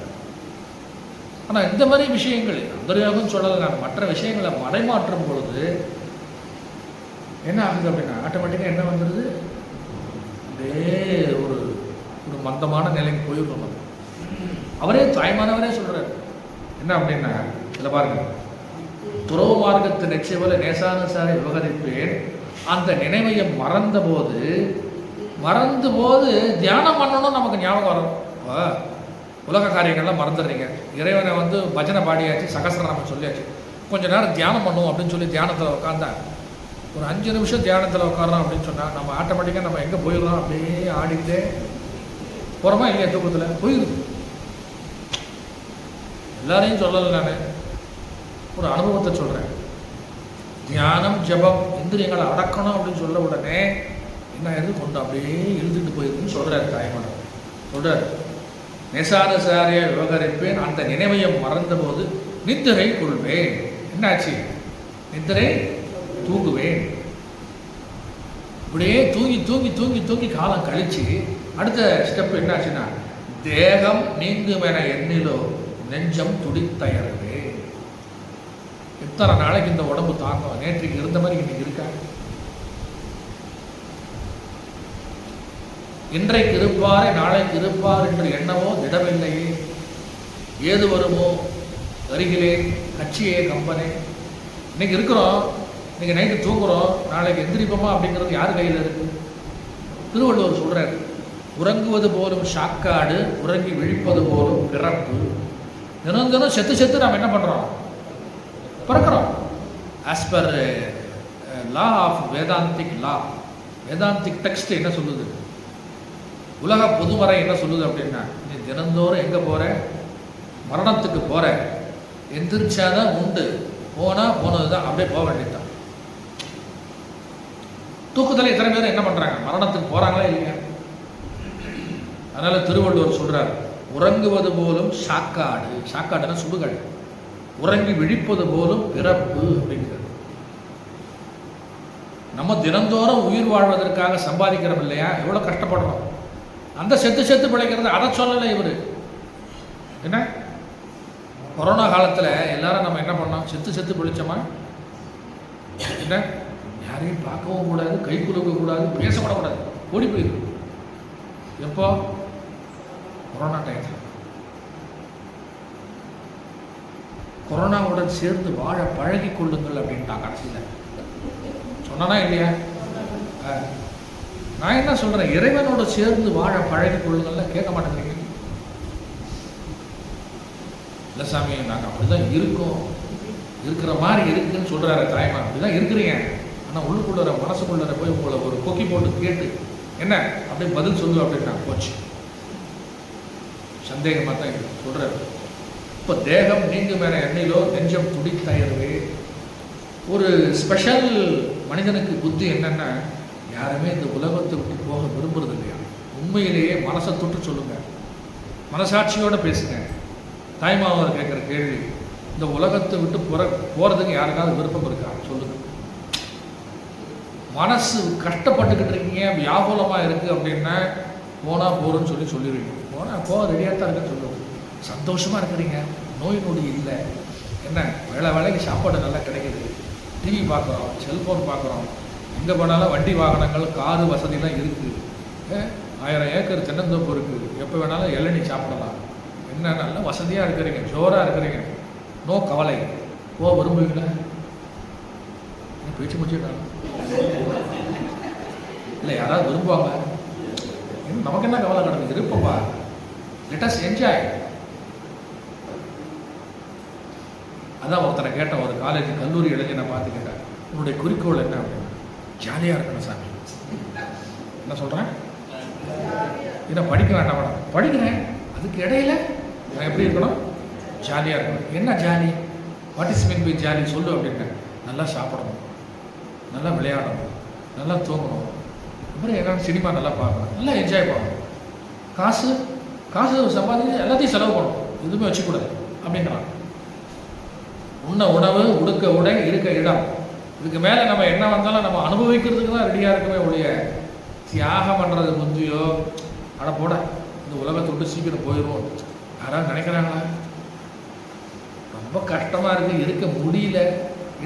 ஆனால் இந்த மாதிரி விஷயங்கள் அந்தரியாகவும் சொல்லலை, நான் மற்ற விஷயங்களை மடைமாற்றும் பொழுது என்ன ஆகுது அப்படின்னா ஆட்டோமேட்டிக்காக என்ன வந்துடுது, அப்படியே ஒரு ஒரு மந்தமான நிலைக்கு போயிடுறோம். அவரே தாய்மானவரே சொல்கிறார் என்ன அப்படின்னா, இதில் பாருங்க, துறவு மார்க்கத்து நிச்சய போல நேசானுசாரை விவகரிப்பேன், அந்த நினைவையை மறந்த போது தியானம் பண்ணணும் நமக்கு ஞாபகம் வரும். உலக காரியங்கள்லாம் மறந்துடுறீங்க, இறைவனை வந்து பஜனை பாடியாச்சு, சகஸ்ரநாமம் சொல்லியாச்சு, கொஞ்சம் நேரம் தியானம் பண்ணுவோம் அப்படின்னு சொல்லி தியானத்தில் உட்காந்தா ஒரு 5 நிமிஷம் தியானத்தில் உட்காரோம் அப்படின்னு சொன்னால் நம்ம ஆட்டோமேட்டிக்காக நம்ம எங்கே போயிடுறோம், அப்படியே ஆடிக்கிட்டே போகிறோமா இல்லையா, தூக்கத்தில் போயிடுது. எல்லாரையும் சொல்லலை, நான் ஒரு அனுபவத்தை சொல்கிறேன். தியானம், ஜபம், இந்திரியங்களை அடக்கணும் அப்படின்னு சொல்ல உடனே என்ன எது கொண்டு அப்படியே இழுத்துட்டு போயிருக்குன்னு சொல்கிறார் தாய்மான. சொல்கிறார், நேசானுசாரிய விவகரிப்பேன், அந்த நினைவையை மறந்தபோது நித்திரை கொள்வேன். என்னாச்சு, நித்திரை தூங்குவேன். இப்படியே தூங்கி தூங்கி தூங்கி தூங்கி காலம் கழிச்சு அடுத்த ஸ்டெப் என்னாச்சுன்னா, தேகம் நீங்குமென எண்ணிலோ நெஞ்சம் துடித்தயறவே. இத்தனை நாளைக்கு இந்த உடம்பு தாங்கும், நேற்றுக்கு இருந்த மாதிரி இன்னைக்கு இருக்கா, இன்றைக்கு இருப்பாரே நாளைக்கு இருப்பார் என்று எண்ணவோ திடமில்லையே, ஏது வருமோ அருகிலே கட்சியே கம்பனே. இன்னைக்கு இருக்கிறோம், இன்னைக்கு நைட்டு தூங்குறோம், நாளைக்கு எந்திரிப்போமா அப்படிங்கிறது யார் கையில் இருக்கு. திருவள்ளுவர் சொல்றாரு, உறங்குவது போலும் சாக்காடு, உறங்கி விழிப்பது போலும் பிறப்பு. தினம் தினம் செத்து செத்து நாம் என்ன பண்றோம், பிறக்கிறோம். As per law of Vedantic law, Vedantic text என்ன சொல்லுது, உலக பொதுமறை என்ன சொல்லுது அப்படின்னா, நீ தினந்தோறும் எங்கே போகிற, மரணத்துக்கு போகிற, எந்திரிச்சாதான் உண்டு, போனால் போனது தான், அப்படியே போக வேண்டியதுதான். தூக்கத்தில் இத்தனை பேர் என்ன பண்ணுறாங்க, மரணத்துக்கு போகிறாங்களா இல்லையா. அதனால் திருவள்ளுவர் சொல்கிறார், உறங்குவது போலும் சாக்காடு, சாக்காடுன்னா சுடுகாடு, உறங்கி விழிப்பது போலும் பிறப்பு அப்படிங்கிறது. நம்ம தினந்தோறும் உயிர் வாழ்வதற்காக சம்பாதிக்கிறோம் இல்லையா, எவ்வளோ கஷ்டப்படுறோம். அந்த செத்து செத்து பிழைக்கிறது அதை சொல்லலை இவர். என்ன கொரோனா காலத்தில் எல்லாரும் நம்ம என்ன பண்ணோம், செத்து செத்து பிழைச்சோமா, என்ன யாரையும் பார்க்கவும் கூடாது, கை குலுக்க கூடாது, பேசப்படக்கூடாது, ஓடி போயிருக்கு. எப்போ, கொரோனா டைத்தில். கொரோனாவுடன் சேர்ந்து வாழ பழகி கொள்ளுங்கள் அப்படின்ட்டாங்க கடைசியில். சொன்னா இல்லையா, நான் என்ன சொல்றேன், இறைவனோட சேர்ந்து வாழ பழகி கொள்ளுங்கள்ல கேட்க மாட்டேங்கிறீங்க. இல்லை சாமி, நாங்கள் அப்படிதான் இருக்கோம், இருக்கிற மாதிரி இருக்குன்னு சொல்றாரு தாய்மா. அப்படிதான் இருக்கிறீங்க, ஆனால் உள்ளுக்குள்ள மனசுக்குள்ள போய் உங்களை ஒரு கொக்கி போட்டு கேட்டு என்ன அப்படி பதில் சொல்லு அப்படின்னா போச்சு. சந்தேகமாக தான் இது சொல்கிறார். இப்போ தேகம் நீங்கும் என எண்ணிலோ நெஞ்சம் துடித்தயர்வே. ஒரு ஸ்பெஷல் மனிதனுக்கு புத்தி என்னன்னா, யாருமே இந்த உலகத்தை விட்டு போக விரும்புறது இல்லையா. உண்மையிலேயே மனசை தொட்டு சொல்லுங்க, மனசாட்சியோடு பேசுங்க. தாய்மாவர் கேட்குற கேள்வி, இந்த உலகத்தை விட்டு போகிறதுக்கு யாருக்காவது விருப்பம் இருக்கா சொல்லுங்க. மனசு கஷ்டப்பட்டுக்கிட்டு இருக்கீங்க, வியாகுலமாக இருக்குது அப்படின்னா போனால் போகிறோன்னு சொல்லிடுவீங்க. போனால் போக ரெடியாக தான் இருக்குன்னு சொல்லுவோம். சந்தோஷமாக இருக்கிறீங்க, நோய் நொடி இல்லை, என்ன வேலைக்கு சாப்பாடு நல்லா கிடைக்கிது, டிவி பார்க்குறோம், செல்ஃபோன் பார்க்குறோம், எங்கே போனாலும் வண்டி வாகனங்கள் காரு வசதிலாம் இருக்குது, 1000 ஏக்கர் தென்னந்தோப்பு இருக்குது, எப்போ வேணாலும் இளநீ சாப்பிடலாம், என்ன நல்லா வசதியாக இருக்கிறீங்க, ஜோராக இருக்கிறீங்க, நோ கவலை. போக விரும்புவீங்களா? பேச்சு முடிச்சுட்டாங்க இல்லை, யாராவது விரும்புவாங்க? நமக்கு என்ன கவலை கிடக்குது, இருப்பப்பா, லெட் அஸ் என்ஜாய். அதான் ஒருத்தரை கேட்டேன், ஒரு காலேஜ் கல்லூரி இளைஞனை பார்த்து கேட்டேன், உன்னுடைய குறிக்கோள் என்ன அப்படின்னு. ஜாலியாக இருக்கணும் சாமி. என்ன சொல்கிறேன், இதை படிக்க வேண்டாம் மேடம். படிக்கிறேன், அதுக்கு இடையில நான் எப்படி இருக்கணும், ஜாலியாக இருக்கணும். என்ன jolly, what is mean by jolly சொல்லு அப்படின்னா, நல்லா சாப்பிடணும், நல்லா விளையாடணும், நல்லா தூங்கணும், அப்புறம் என்னென்ன சினிமா நல்லா பார்க்கணும், நல்லா என்ஜாய் பண்ணணும், காசு சம்பாதிச்சு எல்லாத்தையும் செலவு பண்ணணும், எதுவுமே வச்சுக்கூடாது அப்படிங்கிறான். உண்ண உணவு, உடுக்க உடை, இருக்க இடம், இதுக்கு மேலே நம்ம என்ன வந்தாலும் நம்ம அனுபவிக்கிறதுக்கு தான் ரெடியாக இருக்கவே ஒழிய தியாகம் பண்ணுறது முந்தியோ அட போட இந்த உலகத்தை விட்டு சீக்கிரம் போயிடுவோம் யாராவது நினைக்கிறாங்களா? ரொம்ப கஷ்டமாக இருக்குது, இருக்க முடியல,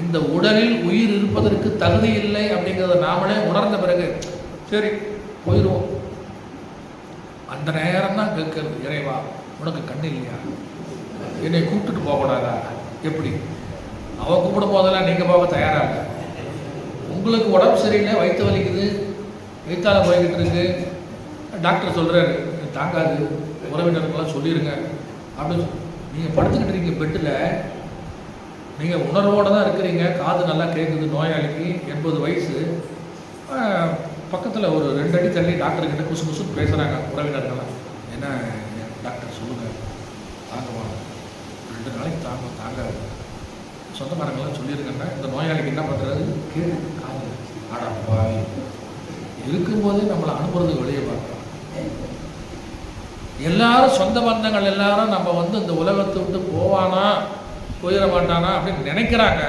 இந்த உடலில் உயிர் இருப்பதற்கு தகுதி இல்லை அப்படிங்கிறத நாமளே உணர்ந்த பிறகு சரி போயிடுவோம். அந்த நேரம் தான் கேட்கறது, இறைவா உனக்கு கண்ணு இல்லையா, என்னை கூப்பிட்டுட்டு போகக்கூடாதா? எப்படி அவன் கூப்பிடும் போதெல்லாம் நீங்கள் போக தயாராக இல்லை. உங்களுக்கு உடம்பு சரியில்லை, வயிற்று வலிக்குது, வயிற்றால போய்கிட்டு இருக்கு, டாக்டர் சொல்கிறாரு தாங்காது, உறவினர்களெலாம் சொல்லிடுங்க அப்படின்னு. நீங்கள் படுத்துக்கிட்டு இருக்கீங்க பெட்டில், நீங்கள் உணர்வோடு தான் இருக்கிறீங்க, காது நல்லா கேட்குது, நோயாளிக்கு 80 வயசு, பக்கத்தில் ஒரு 2 அடி தள்ளி டாக்டர்கிட்ட குசு குசுன்னு பேசுகிறாங்க உறவினர்களாம். என்ன டாக்டர் சொல்லுங்கள், தாங்குவாங்க, 2 நாளைக்கு தாங்காது, சொந்தக்காரங்களாம் சொல்லியிருக்கேன்னா இந்த நோயாளிக்கு என்ன பண்ணுறது, கேட்டு காது ஆடாப்பா இருக்கும்போதே நம்மளை அனுப்புறதுக்கு வெளியே பார்க்கலாம். எல்லாரும் சொந்த பந்தங்கள் எல்லாரும் நம்ம இந்த உலகத்தை விட்டு போவானா போயிட மாட்டானா அப்படின்னு நினைக்கிறாங்க.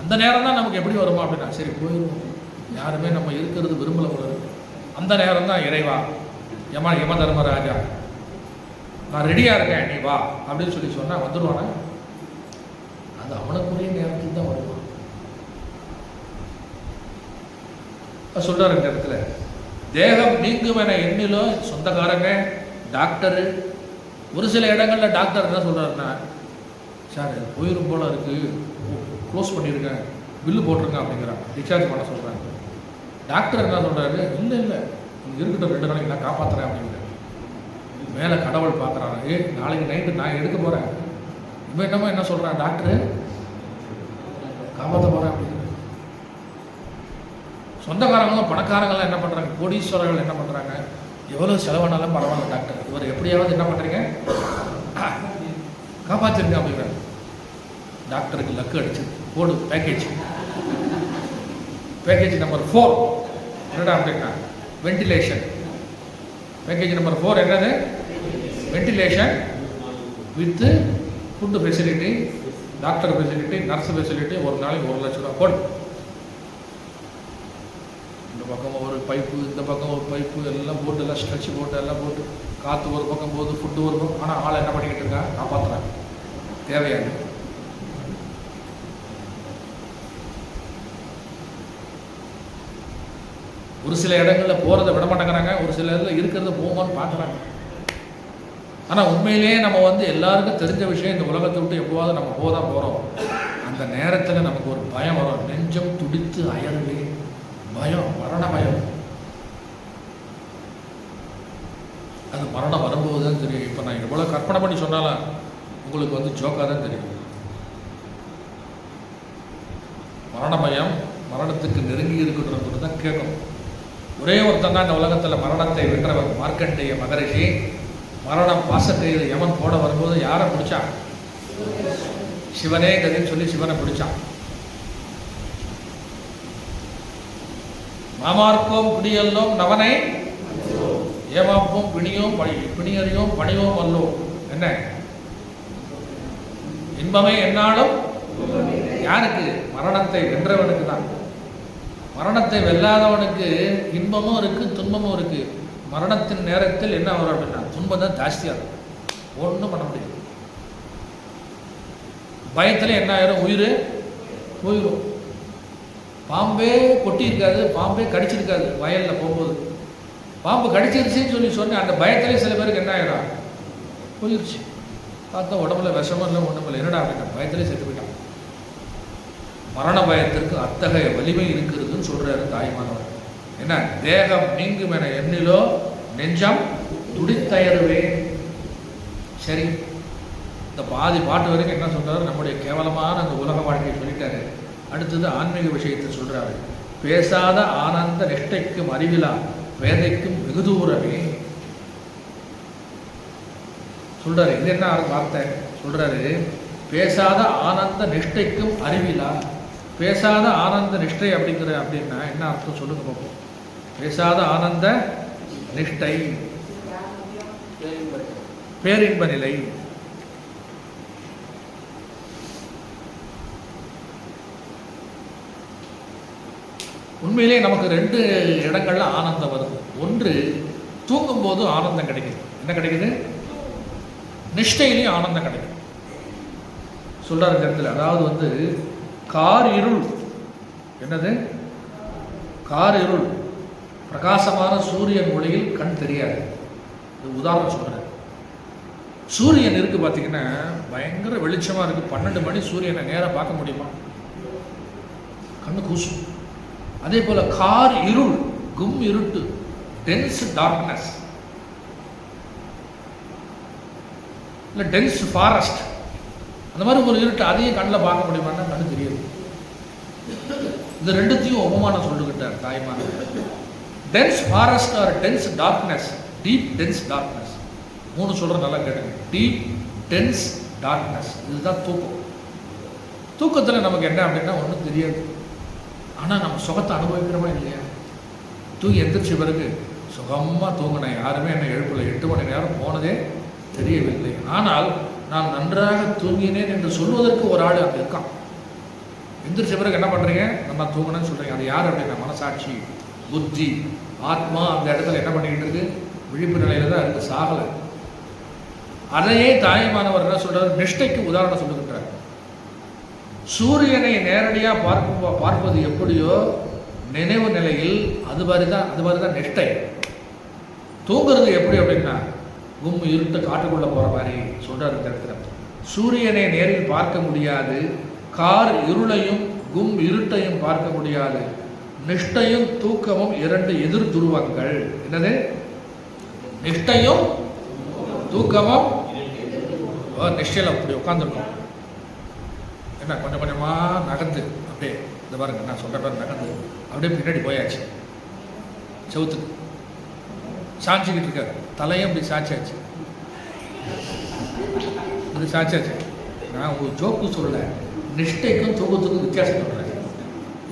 அந்த நேரம் தான் நமக்கு எப்படி வருமா அப்படின்னா சரி போயிடுவோம், யாருமே நம்ம இருக்கிறது விரும்பல போல. அந்த நேரம் தான் இறைவா யம தர்மராஜா நான் ரெடியாக இருக்கேன் நீ வா அப்படின்னு சொன்னால் வந்துடுவானா? அது அவனுக்குரிய நேரத்தில் தான் வருவான். சொல்றாரு இந்த இடத்துல, தேகம் நீங்கும் என எண்ணிலோ சொந்தக்காரங்க, டாக்டரு, ஒரு சில இடங்களில் டாக்டர் என்ன சொல்கிறாருன்னா, சார் போயிடும் போல இருக்குது, க்ளோஸ் பண்ணிடுங்க, பில்லு போட்டிருங்க அப்படிங்கிறாங்க, டிஸ்சார்ஜ் பண்ண சொல்கிறாங்க. டாக்டர் என்ன சொல்கிறாரு, இல்லை இங்கே இருக்கட்டும் 2 நாளைக்கு நான் காப்பாற்றுறேன் அப்படிங்கிறார். மேலே கடவுள் பார்க்குறாங்க, நாளைக்கு நைட்டு நான் எடுக்க போகிறேன், இவன் என்னமோ என்ன சொல்கிறான், டாக்டரு காப்பாற்ற போகிறேன் அப்படிங்கிறார். சொந்தக்காரங்களும் பணக்காரங்களாம் என்ன பண்ணுறாங்க, கோடீஸ்வரர்கள் என்ன பண்ணுறாங்க, எவ்வளோ செலவானாலும் பரவாயில்ல டாக்டர், இவர் எப்படியாவது என்ன பண்ணுறீங்க காப்பாற்றிருங்க அப்படிங்கிறார். டாக்டருக்கு லக்கு அடிச்சு போடு பேக்கேஜ் நம்பர் 4 என்னடா அப்படின்னா வென்டிலேஷன். பேக்கேஜ் நம்பர் 4 என்னது, ventilation with food facility, doctor facility, nurse facility, ஒரு நாளைக்கு 1 லட்சம் ரூபா போடு. இந்த பக்கம் ஒரு பைப்பு, இந்த பக்கம் ஒரு பைப்பு, எல்லாம் போட்டு எல்லாம் ஸ்ட்ரெச் போட்டு எல்லாம் போட்டு, காற்று ஒரு பக்கம் போகுது, ஃபுட்டு ஒரு பக்கம். ஆனால் ஆளை என்ன பண்ணிக்கிட்டு இருக்கா, காப்பாற்றுறாங்க, தேவையான. ஒரு சில இடங்களில் போகிறத விட மாட்டேங்கிறாங்க, ஒரு சில இடத்துல இருக்கிறத போகணும்னு பார்க்குறாங்க. ஆனால் உண்மையிலேயே நம்ம எல்லாருக்கும் தெரிஞ்ச விஷயம், இந்த உலகத்தை விட்டு எப்போவாவது நம்ம போதான் போகிறோம். அந்த நேரத்தில் நமக்கு ஒரு பயம் வரும், நெஞ்சம் துடித்து அயர்வே, பயம், மரண பயம். அது மரணம் வரும்போது தான் தெரியும். இப்போ நான் எவ்வளோ கற்பனை பண்ணி சொன்னாலும் உங்களுக்கு ஜோக்காக தான் தெரியும். மரண பயம் மரணத்துக்கு நெருங்கி இருக்குன்றது தான் கேட்கணும். ஒரே ஒருத்தன் தான் இந்த உலகத்தில் மரணத்தை வென்றவன், மார்க்கண்டேய மகரிஷி. மரணம் பாசக்கையில் யமன் போட வரும்போது யாரை பிடிச்சான்? சிவனே கதின்னு சொல்லி சிவனை பிடிச்சான். மாமார்க்கோம் குடியல்லோம் நவனை ஏமாப்போம் பிணியறியோம் பணிவோம் அல்லோம். என்ன இன்பமே என்னாலும் யாருக்கு? மரணத்தை வென்றவனுக்கு தான். மரணத்தை வெல்லாதவனுக்கு இன்பமும் இருக்கு, துன்பமும் இருக்கு. மரணத்தின் நேரத்தில் என்ன வரும் அப்படின்னா துன்பம் தான் ஜாஸ்தியாக இருக்கும். ஒன்றும் பண்ண முடியாது. பயத்தில் என்ன ஆயிரும்? உயிர் போயிடும். பாம்பே கொட்டி இருக்காது, பாம்பே கடிச்சிருக்காது. வயலில் போகும்போது பாம்பு கடிச்சிருச்சுன்னு சொன்னேன். அந்த பயத்திலே சில பேருக்கு என்ன ஆயிடும்? போயிடுச்சு. பார்த்தா உடம்புல விஷமும் இல்லை, ஒன்றும் இல்லை. என்னடா அப்படின்னா பயத்திலே செத்து போயிட்டான். மரண பயத்திற்கு அத்தகைய வலிமை இருக்கிறதுன்னு சொல்றாரு தாய்மானவர். என்ன? தேகம் நீங்கும் என எண்ணிலோ நெஞ்சம் துடித்தயருவே. சரி, இந்த பாதி பாட்டு வரைக்கும் என்ன சொல்றாரு? நம்முடைய கேவலமான அந்த உலக வாழ்க்கையை சொல்லிட்டாரு. அடுத்தது ஆன்மீக விஷயத்தை சொல்றாரு. பேசாத ஆனந்த நிஷ்டைக்கும் அறிவிலா வேதைக்கும் வெகு தூரமே சொல்றாரு. இது என்ன வார்த்தை சொல்றாரு? பேசாத ஆனந்த நிஷ்டைக்கும் அறிவிலா. பேசாத ஆனந்த நிஷ்டை அப்படின்னா என்ன அர்த்தம் சொல்லுங்க பார்ப்போம். பேசாத ஆனந்த நிஷ்டை பேரின்ப நிலை. உண்மையிலே நமக்கு 2 இடங்கள்ல ஆனந்தம் வருது. ஒன்று, தூங்கும் போது ஆனந்தம் கிடைக்குது. என்ன கிடைக்குது? நிஷ்டையிலையும் ஆனந்தம் கிடைக்கும் சொல்றாரு இந்த இடத்துல. அதாவது கார் இருள். என்னது? கார் இருள். பிரகாசமான சூரியன் ஒளியில் கண் தெரியாது. இது உதாரணம் சொல்றேன். சூரியன் இருக்கு பார்த்தீங்கன்னா, பயங்கர வெளிச்சமா இருக்கு. 12 மணி சூரியனை நேராக பார்க்க முடியுமா? கண்ணு கூசும். அதே போல கார் இருள், கும் இருட்டு, டென்ஸ் டார்க்னஸ், இல்லை டென்ஸ் ஃபாரஸ்ட், அந்த மாதிரி ஒரு இருட்டு. அதையும் கண்ணில் பார்க்க முடியுமான்னா கண்ணு தெரியாது. இது 2த்தையும் உபமானம் சொல்லிக்கிட்டார் தாய்மான. Dense forest or dense darkness, deep dense darkness. 3 சொல்கிறேன், நல்லா கேட்டுங்க. Deep dense darkness. இதுதான் தூக்கம். தூக்கத்தில் நமக்கு என்ன அப்படின்னா ஒன்றும் தெரியாது. ஆனால் நம்ம சுகத்தை அனுபவிக்கிறோமா இல்லையா? தூங்கி எந்திரிச்ச பிறகு சுகமாக தூங்கினேன், யாருமே என்னை எழுப்பலை, 8 மணி நேரம் போனதே தெரியவில்லை. ஆனால் நான் நன்றாக தூங்கினேன் என்று சொல்வதற்கு ஒரு ஆள் அங்கே இருக்கான். எந்திரிச்ச பிறகு என்ன பண்ணுறீங்க? நம்ம தூங்கினேன்னு சொல்கிறீங்க. அது யார் அப்படின்னா மனசாட்சி, புத்தி, ஆத்மா அந்த இடத்துல என்ன பண்ணிக்கிட்டு இருக்கு? விழிப்பு நிலையில தான் இருக்கு, சாகலை. அதையே தாய்மானவர் என்ன சொல்றாரு? நிஷ்டைக்கு உதாரணம் சொல்லுகின்றார். சூரியனை நேரடியாக பார்ப்பது எப்படியோ நினைவு நிலையில் அது மாதிரிதான் நிஷ்டை. தூங்குறது எப்படி அப்படின்னா கும் இருட்டு காட்டுக்குள்ள போற மாதிரி சொல்றாரு இந்த இடத்துல. சூரியனை நேரில் பார்க்க முடியாது, கார் இருளையும் கும் இருட்டையும் பார்க்க முடியாது. நிஷ்டையும் தூக்கமும் 2 எதிர் துருவங்கள். என்னது? நிஷ்டையும் தூக்கமும். நிஷ்டையில் அப்படி உட்காந்துருக்கோம். என்ன கொஞ்சம் கொஞ்சமாக நகர்ந்து அப்படியே இந்த பாருங்க, நான் சொல்கிற பேர் நகர்ந்து அப்படியே பின்னாடி போயாச்சு. செவுத்துக்கு சாஞ்சிக்கிட்டு இருக்காரு. தலையும் அப்படி சாய்ச்சாச்சு, அது சாய்ச்சாச்சு. நான் ஒரு ஜோக்கு சொல்லலை, நிஷ்டைக்கும் தூக்கத்துக்கும் வித்தியாசம் சொல்கிறேன்.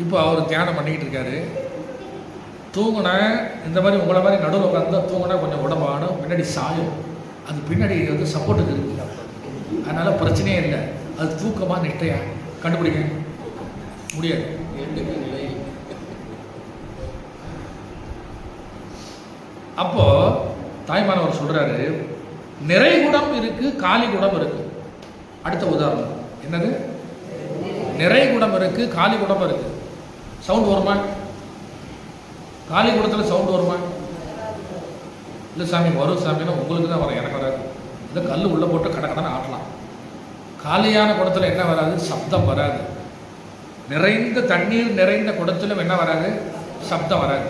இப்போ அவர் தியானம் பண்ணிக்கிட்டு இருக்காரு. தூங்குனா இந்த மாதிரி உங்களை மாதிரி நடுவில் உட்காந்து தூங்கினா கொஞ்சம் உடம்பாடும், பின்னாடி சாயும். அது பின்னாடி சப்போர்ட்டுக்கு இருக்குது. அதனால் பிரச்சனையே இல்லை. அது தூக்கமாக நிஷ்டையா கண்டுபிடிக்க முடியாது. அப்போ தாய்மானவர் சொல்றாரு, நிறைகுடம் இருக்கு, காலிகுடம் இருக்கு. அடுத்த உதாரணம் என்னது? நிறைகுடம் இருக்கு, காலிகுடம் இருக்கு. சவுண்ட் வருமா? காலிகுடத்தில் சவுண்ட் வருமா? இல்லை சாமி வரும் சாமின்னா உங்களுக்கு தான் வரும், எனக்கு வராது. இந்த கல் உள்ள போட்டு கடக்கடன்னு ஆட்டலாம். காலியான குடத்தில் என்ன வராது? சப்தம் வராது. நிறைந்த தண்ணீர் நிறைந்த குடத்திலும் என்ன வராது? சப்தம் வராது.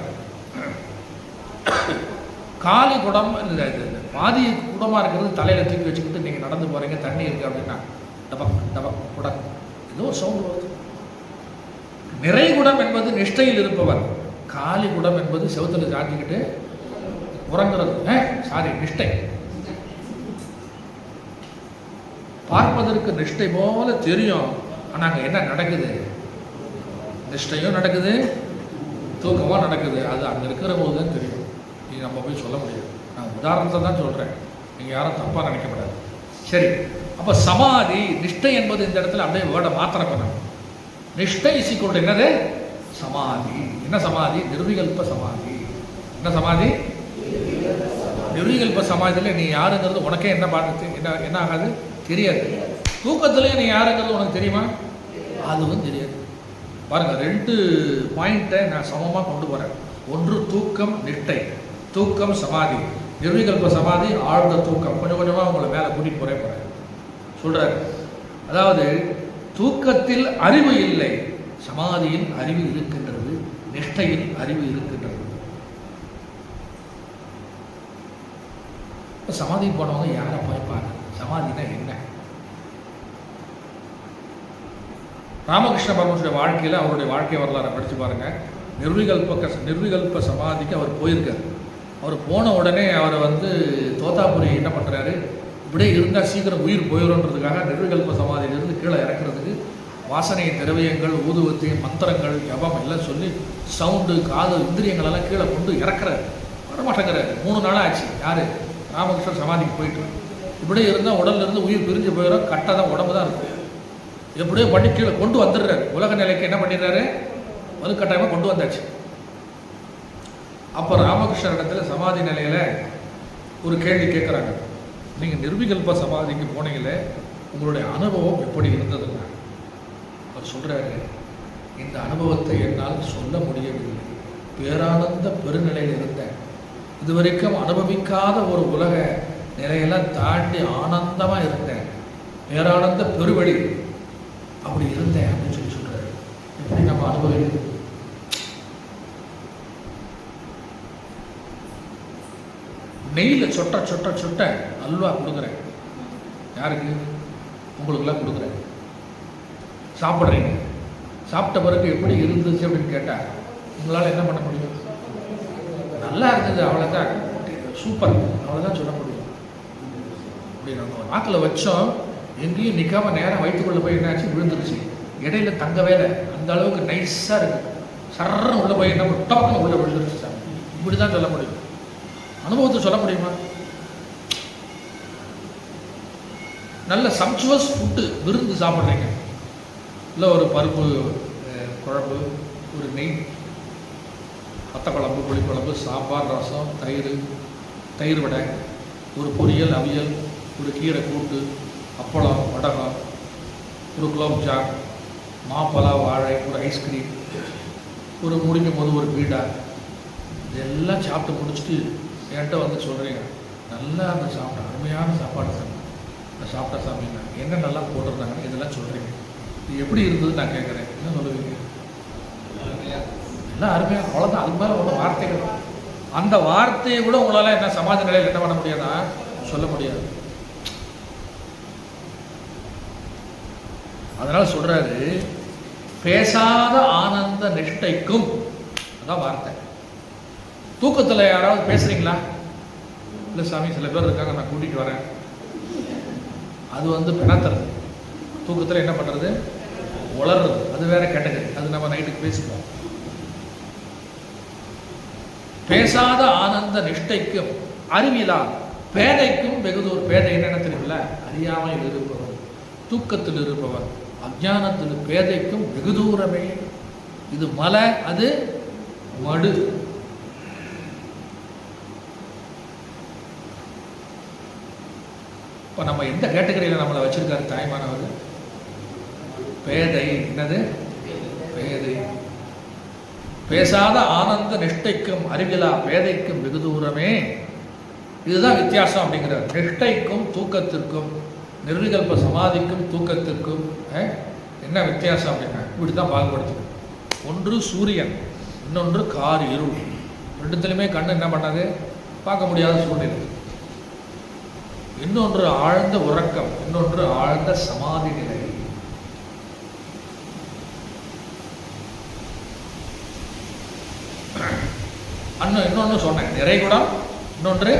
காலி குடம் பாதி குடமாக இருக்கிறது தலையில் தூக்கி வச்சுக்கிட்டு நீங்கள் நடந்து போகிறீங்க, தண்ணி இருக்குது அப்படின்னா டபக் டபக் குடம் ஏதோ ஒரு சவுண்ட் வருது. நிறைகுடம் என்பது நிஷ்டையில் இருப்பவர். காலி குடம் என்பது செவத்தில் சாஞ்சிக்கிட்டு உறங்குறது. சாரி, நிஷ்டை. பார்ப்பதற்கு நிஷ்டை போல தெரியும், ஆனால் அங்கே என்ன நடக்குது? நிஷ்டையும் நடக்குது, தூக்கமாக நடக்குது. அது அங்கே இருக்கிற போது தான் தெரியும். இது நம்ம போய் சொல்ல முடியாது. நான் உதாரணத்தை தான் சொல்கிறேன், நீங்கள் யாரும் தப்பாக நினைக்கப்படாது. சரி, அப்போ சமாதி நிஷ்டை என்பது இந்த இடத்துல அப்படியே வேர்டை மாத்திரம் பண்ணணும். நிஷ்டை இசிக்கொண்டு என்னது? சமாதி. என்ன சமாதி? நிர்விகல்ப சமாதி. என்ன சமாதி? நிர்விகல்ப சமாதியில் நீ யாருங்கிறது உனக்கே என்ன ஆகாது, தெரியாது. தூக்கத்திலே நீ யாருங்கிறது உனக்கு தெரியுமா? அதுவும் தெரியாது. பாருங்க, 2 பாயிண்ட்டை நான் சமமாக கொண்டு போகிறேன். ஒன்று தூக்கம் நிஷ்டை, தூக்கம் சமாதி. நிர்விகல்ப சமாதி ஆழ்ந்த தூக்கம். கொஞ்சம் கொஞ்சமாக உங்களை மேலே கூட்டிகிட்டு போகிறேன் சொல்கிறார். அதாவது தூக்கத்தில் அறிவு இல்லை, சமாதியில் அறிவு இருக்கின்றது, நிஷ்டையில் அறிவு இருக்கின்றது. சமாதி போனவங்க யாரை பார்ப்பாங்க? சமாதினா என்ன? ராமகிருஷ்ண பரமஹம்சருடைய வாழ்க்கையில் அவருடைய வாழ்க்கை வரலாறை படித்து பாருங்கள். நிர்விகல்ப சமாதிக்கு அவர் போயிருக்கார். அவர் போன உடனே அவரை தோத்தாபுரி என்ன பண்ணுறாரு, இப்படியே இருந்தால் சீக்கிரம் உயிர் போயிடும்ன்றதுக்காக நிர்விகல்ப சமாதியிலிருந்து கீழே இறக்குறதுக்கு வாசனை திரவியங்கள், ஊதுவத்தி, மந்திரங்கள், ஜபம் எல்லாம் சொல்லி சவுண்டு, காது, இந்திரியங்களெல்லாம் கீழே கொண்டு இறக்குறாரு. வரமாட்டேங்கிறாரு. 3 நாளாக ஆச்சு. யார்? ராமகிருஷ்ணர் சமாதிக்கு போயிட்டு. இப்படியே இருந்தால் உடல்லேருந்து உயிர் பிரிஞ்சு போயிடும், கட்டாக தான் உடம்பு தான் இருக்கும். எப்படியோ பண்ணி கீழே கொண்டு வந்துடுறாரு. உலக நிலைக்கு என்ன பண்ணிடுறாரு? வலுக்கட்டாயமாக கொண்டு வந்தாச்சு. அப்போ ராமகிருஷ்ணர் இடத்துல சமாதி நிலையில் ஒரு கேள்வி கேட்குறாங்க. நீங்கள் நிர்விகல்ப சமாதிக்கு போனீங்களே, உங்களுடைய அனுபவம் எப்படி இருந்ததுன்னா? அவர் சொல்கிறாரு, இந்த அனுபவத்தை என்னால் சொல்ல முடியவில்லை. பேரானந்த பெருநிலையில் இருந்தேன். இதுவரைக்கும் அனுபவிக்காத ஒரு உலக நிலையெல்லாம் தாண்டி ஆனந்தமாக இருந்தேன். பேரானந்த பெருவழி அப்படி இருந்தேன் அப்படின்னு சொல்லி சொல்கிறாரு. எப்படி நம்ம அனுபவிக்கிறது? நெய்யில் சொட்ட சொட்ட சொட்ட அல்வா கொடுக்குறேன். யாருக்கு? உங்களுக்கெல்லாம் கொடுக்குறேன். சாப்பிட்றீங்க. சாப்பிட்ட பிறகு எப்படி இருந்துச்சு அப்படின்னு கேட்டால் உங்களால் என்ன பண்ண முடியும்? நல்லா இருந்தது, அவ்வளோதான், சூப்பர், அவ்வளோதான் சொல்ல முடியும். அப்படி நம்ம நாக்கில் வச்சோம், எங்கேயும் நிற்காம நேரம் வயிற்றுக்குள்ளே போய் என்னாச்சு, விழுந்துருச்சு. இடையில தங்க வேலை, அந்த அளவுக்கு நைஸாக இருக்குது. சர்றன்னு உள்ளே போய் என்ன டப்புன்னு உள்ளே விழுந்துருச்சு சார். இப்படி தான் சொல்ல முடியும். அனுபவத்தை சொல்ல முடியுமா? நல்ல சம்சுவஸ் ஃபுட்டு, விருந்து சாப்பிட்றீங்க. இல்லை ஒரு பருப்பு குழம்பு, ஒரு நெய், வத்த குழம்பு, புளிக்குழம்பு, சாம்பார், ரசம், தயிர் வடை, ஒரு பொரியல், அவியல், ஒரு கீரை கூட்டு, அப்பளம், வடகம், ஒரு குலோப்ஜாம், மாப்பழா, வாழை, ஒரு ஐஸ்கிரீம், ஒரு முடிக்கும் போது ஒரு பீடா, இதெல்லாம் சாப்பிட்டு முடிச்சுட்டு என்கிட்ட சொல்கிறீங்க, நல்லா அந்த சாப்பிட்டேன், அருமையான சாப்பாடு சாமி, நான் சாப்பிட்ட சாமிங்க, என்ன நல்லா போட்டிருந்தாங்க, இதெல்லாம் சொல்கிறீங்க. இது எப்படி இருந்தது நான் கேட்குறேன். என்ன சொல்லுவீங்க? எல்லாம் அருமையாக, அவ்வளோதான். அதுக்கு மேலே ஒன்றும் வார்த்தைகள், அந்த வார்த்தையை கூட உங்களால் என்ன சமாஜ நிலையில் என்ன பண்ண முடியாதா? சொல்ல முடியாது. அதனால் சொல்கிறாரு, பேசாத ஆனந்த நிஷ்டைக்கும், அதான் வார்த்தை. தூக்கத்தில் யாராவது பேசுகிறீங்களா? இல்லை சாமி, சில பேர் இருக்காங்க, நான் கூட்டிகிட்டு வரேன். அது பிணத்துறது. தூக்கத்தில் என்ன பண்ணுறது? உளர்றது. அது வேற கேட்டகரி, அது நம்ம நைட்டுக்கு பேசிக்குவோம். பேசாத ஆனந்த நிஷ்டைக்கும் அறிவிலா பேதைக்கும் வெகுதூர். பேதை என்ன தெரியுமில்ல? அறியாமல் இருப்பவன், தூக்கத்தில் இருப்பவன், அஞ்ஞானத்தில் பேதைக்கும் வெகு தூரமே. இது மலை, அது மடு. இப்போ நம்ம எந்த கேட்டகரியில் நம்மளை வச்சிருக்காரு தாய்மானவர்? பேதை. என்னது? பேதை. பேசாத ஆனந்த நிஷ்டைக்கும் அறிவிலா பேதைக்கும் வெகு தூரமே. இதுதான் வித்தியாசம் அப்படிங்கிறார். நிஷ்டைக்கும் தூக்கத்திற்கும், நிர்விகல்ப சமாதிக்கும் தூக்கத்திற்கும் என்ன வித்தியாசம் அப்படின்னா, இப்படி தான் பாகுபடுத்துது. ஒன்று சூரியன், இன்னொன்று கார் இருள். ரெண்டுத்திலுமே கண்ணு என்ன பண்ணாது? பார்க்க முடியாத சூழ்நிலை. இன்னொன்று ஆழ்ந்த உறக்கம், இன்னொன்று ஆழ்ந்த சமாதி நிலை. இன்னொன்று சொன்னேன், நிறை குடம், இன்னொன்று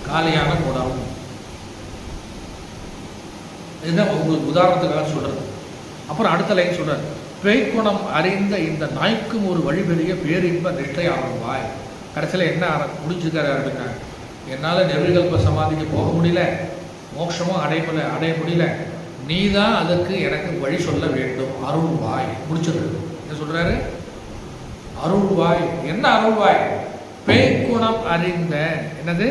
காலியான குடம். இதுதான் உங்களுக்கு உதாரணத்துக்காக சொல்றது. அப்புறம் அடுத்த லைன் சொல்றாரு, பேய்க்குணம் அறிந்த இந்த நாய்க்கும் ஒரு வழிபெரிய பேரின்ப நிஷ்டை ஆரம்பாய். கடைசியில் என்ன முடிச்சுக்காரு அப்படின்னா, என்னால் நிர்விகல்ப சமாதிக்கு போக முடியல, மோட்சமும் அடைய முடியல, நீ தான் அதுக்கு எனக்கு வழி சொல்ல வேண்டும், அருள்வாய். முடிச்சிருக்கு. என்ன சொல்றாரு? அருள்வாய். என்ன அருள்வாய்? பேய்க்குணம் அறிந்த, என்னது,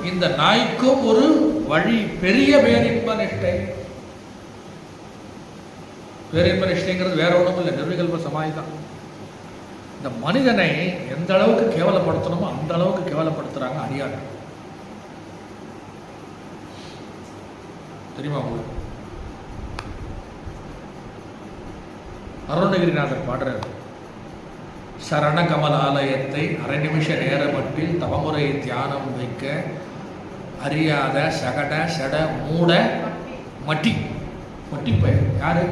இந்த நாய்க்கும் ஒரு வழி, பெரிய பேரின்ப நிஷ்டை. பேரின்ப நிஷ்டைங்கிறது வேற ஒன்றும் இல்லை, நிர்விகல்ப சமாதி தான். இந்த மனிதனை எந்த அளவுக்கு கேவலப்படுத்தணுமோ அந்த அளவுக்கு கேவலப்படுத்துறாங்க அறியாத. தெரியுமா உங்களுக்கு? அருணகிரிநாதர் பாடுறார், சரண கமலாலயத்தை அரை நிமிஷ நேர மட்டில் தவமுறை தியானம் வைக்க அறியாத சகட சட மூட மட்டி. மட்டி பெயர் யாரு?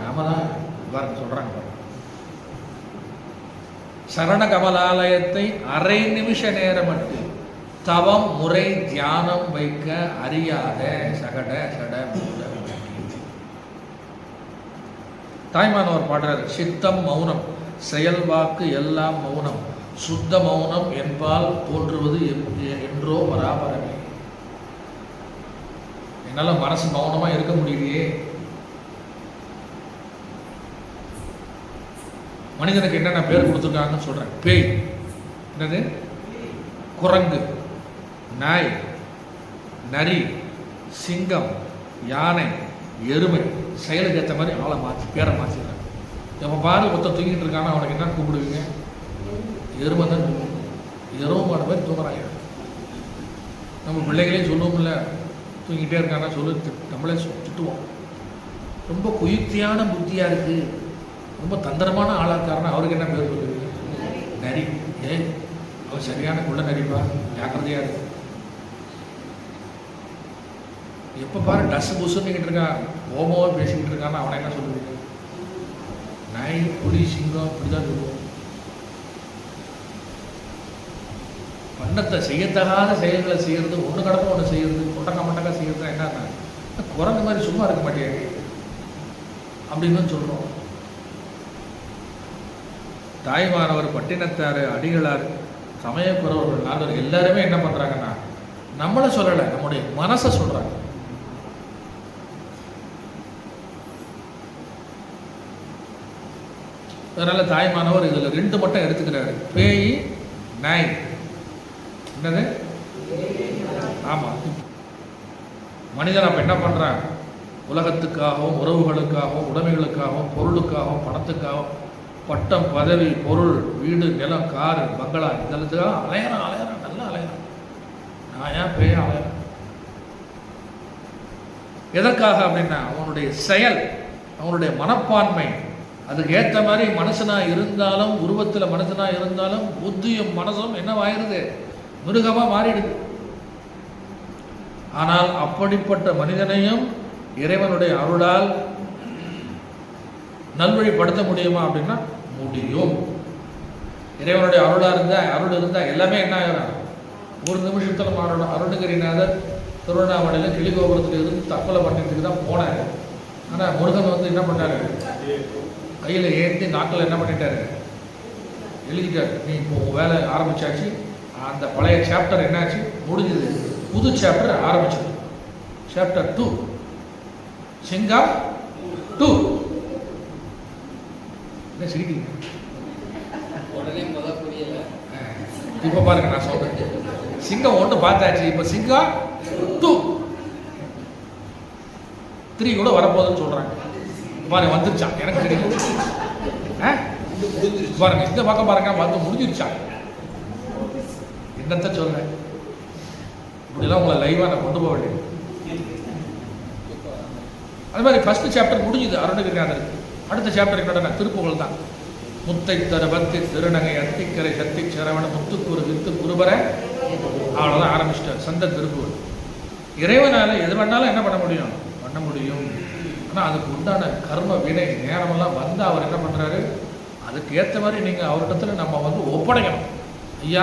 நாம தான் சொல்றாங்க. சரண கமலாலயத்தை அரை நிமிஷ நேர மட்டில் தவம் முறை தியானம் வைக்க அறியாத சகட சட மூட மட்டி. தாய்மானவர் பாடுறார், சித்தம் மௌனம், செயல் வாக்கு எல்லாம் மௌனம், சுத்த மௌனம் என்பால் தோன்றுவது என்றோ பராபரமே. என்னால மனசு மௌனமா இருக்க முடியலையே. மனிதனுக்கு என்னென்ன பேர் கொடுத்துருக்காங்கன்னு சொல்றேன். பேய், என்னது, குரங்கு, நாய், நரி, சிங்கம், யானை, எருமை. செயலுக்கு ஏற்ற மாதிரி ஆளை மாற்றி பேரை மாற்றிடுறாங்க. எப்போ பாரு ஒருத்தர் தூங்கிட்டு இருக்கானா அவனுக்கு என்ன கூப்பிடுவீங்க? எருமை தான் தூங்கும். எருமான மாதிரி தூங்குறாங்க. நம்ம பிள்ளைகளையும் சொல்லுவோம்ல, தூங்கிட்டே இருக்கானா சொல்லு, நம்மளே திட்டுவோம். ரொம்ப குயுக்தியான புத்தியாக இருக்குது, ரொம்ப தந்திரமான ஆளாக இருக்காருன்னா அவருக்கு என்ன பேர் சொல்லுவீங்க? நரி. ஏய், அவர் சரியான குள்ள நரிப்பா, ஜாக்கிரதையாக இருக்கு. எப்போ பாரு டஸ் புசுன்னுக்கிட்டு இருக்கான், ஓமோவை பேசிக்கிட்டு இருக்கான்னா அவனை என்ன சொல்லுவீங்க? நாய், புலி, சிங்கம், இப்படிதான் சொல்லுவோம். பண்ணத்தை செய்யத்தகாத செயல்களை செய்யறது, ஒன்று கடத்த ஒன்று செய்யறது, கொண்டக்கா மண்டக்கா செய்யறது என்னன்னா குரங்கு மாதிரி சும்மா இருக்க மாட்டேங்க அப்படின்னு சொல்றோம். தாய்மானவர், பட்டினத்தார், அடிகளார், சமயக்குறவர்கள், நாங்கள் எல்லாருமே என்ன பண்றாங்கன்னா நம்மளை சொல்லலை, நம்முடைய மனசை சொல்றாங்க. அதனால தாய்மானவர் இதுல ரெண்டு மட்டும் எடுத்துக்கிறாரு, பேய், நாய். என்னது? ஆமா, மனிதன் அப்ப என்ன பண்றான்? உலகத்துக்காகவும் உறவுகளுக்காகவும் உடைமைகளுக்காகவும் பொருளுக்காகவும் பணத்துக்காகவும் பட்டம், பதவி, பொருள், வீடு, நிலம், காரு, பங்களா, இதெல்லாத்துக்காக அலையறான், நல்லா அலையறான். நான் ஏன் பேய அலையறேன்? எதற்காக அப்படின்னா அவனுடைய செயல், அவனுடைய மனப்பான்மை அதுக்கு ஏற்ற மாதிரி மனுஷனா இருந்தாலும், உருவத்தில் மனுஷனா இருந்தாலும் புத்தியும் மனசும் என்னவாயிருது? மிருகமா மாறிடுது. ஆனால் அப்படிப்பட்ட மனிதனையும் இறைவனுடைய அருளால் நல்வழிப்படுத்த முடியுமா அப்படின்னா முடியும். இறைவனுடைய அருள் இருந்தா எல்லாமே என்ன ஆகிடும்? ஒரு நிமிஷத்தில் மாறணும். அருணகிரிநாதர் திருவண்ணாமலையில் கிளிகோபுரத்தில் இருந்து தற்கொலை பண்ணிட்டு தான் போனார். ஆனால் முருகன் வந்து என்ன பண்ணாரு? கையில் ஏற்றி நாட்டில் என்ன பண்ணிட்டாரு? எழுதிட்டார். நீ இப்போ வேலை ஆரம்பிச்சாச்சு. அந்த பழைய சாப்டர் என்னாச்சு? முடிஞ்சது. புது சாப்டர் ஆரம்பிச்சது. சாப்டர் 2, சிங்கம் 2. என்ன சிரிக்கிறீங்க? இப்ப பாருங்க, நான் சொல்றேன். சிங்கம் 1 பார்த்தாச்சு, இப்ப சிங்கம் 2, 3 கூட வரப்போகுதுன்னு சொல்றாங்க. பாருங்க, வந்துருச்சான். எனக்கு தெரியும். பாருங்க, இந்த பக்கம் பாருங்க, வந்து முடிஞ்சிருச்சான். என்னத்த சொல்றேன்? இப்படிலாம் உங்களை லைவா நான் கொண்டு போக வேண்டியது. அது மாதிரி ஃபர்ஸ்ட் சாப்டர் முடிஞ்சுது அருணகிரிநாதருக்கு. அடுத்த சாப்டர் என்னோட திருப்புகழ் தான். முத்தை தர பக்தி திருநகை அத்திக்கரை சத்தி சரவண முத்துக்குரு வித்து குருபர, அவ்வளோதான் ஆரம்பிச்சிட்டார் சந்த திருப்புகழ். இறைவனால எது வேணாலும் என்ன பண்ண முடியும்? பண்ண முடியும். ஆனால் அதுக்கு உண்டான கர்ம வினை நேரமெல்லாம் வந்து அவர் என்ன பண்ணுறாரு? அதை அதுக்கு ஏற்ற மாதிரி நீங்கள் அவரிடத்துல நம்ம வந்து ஒப்படைக்கணும். ஐயா,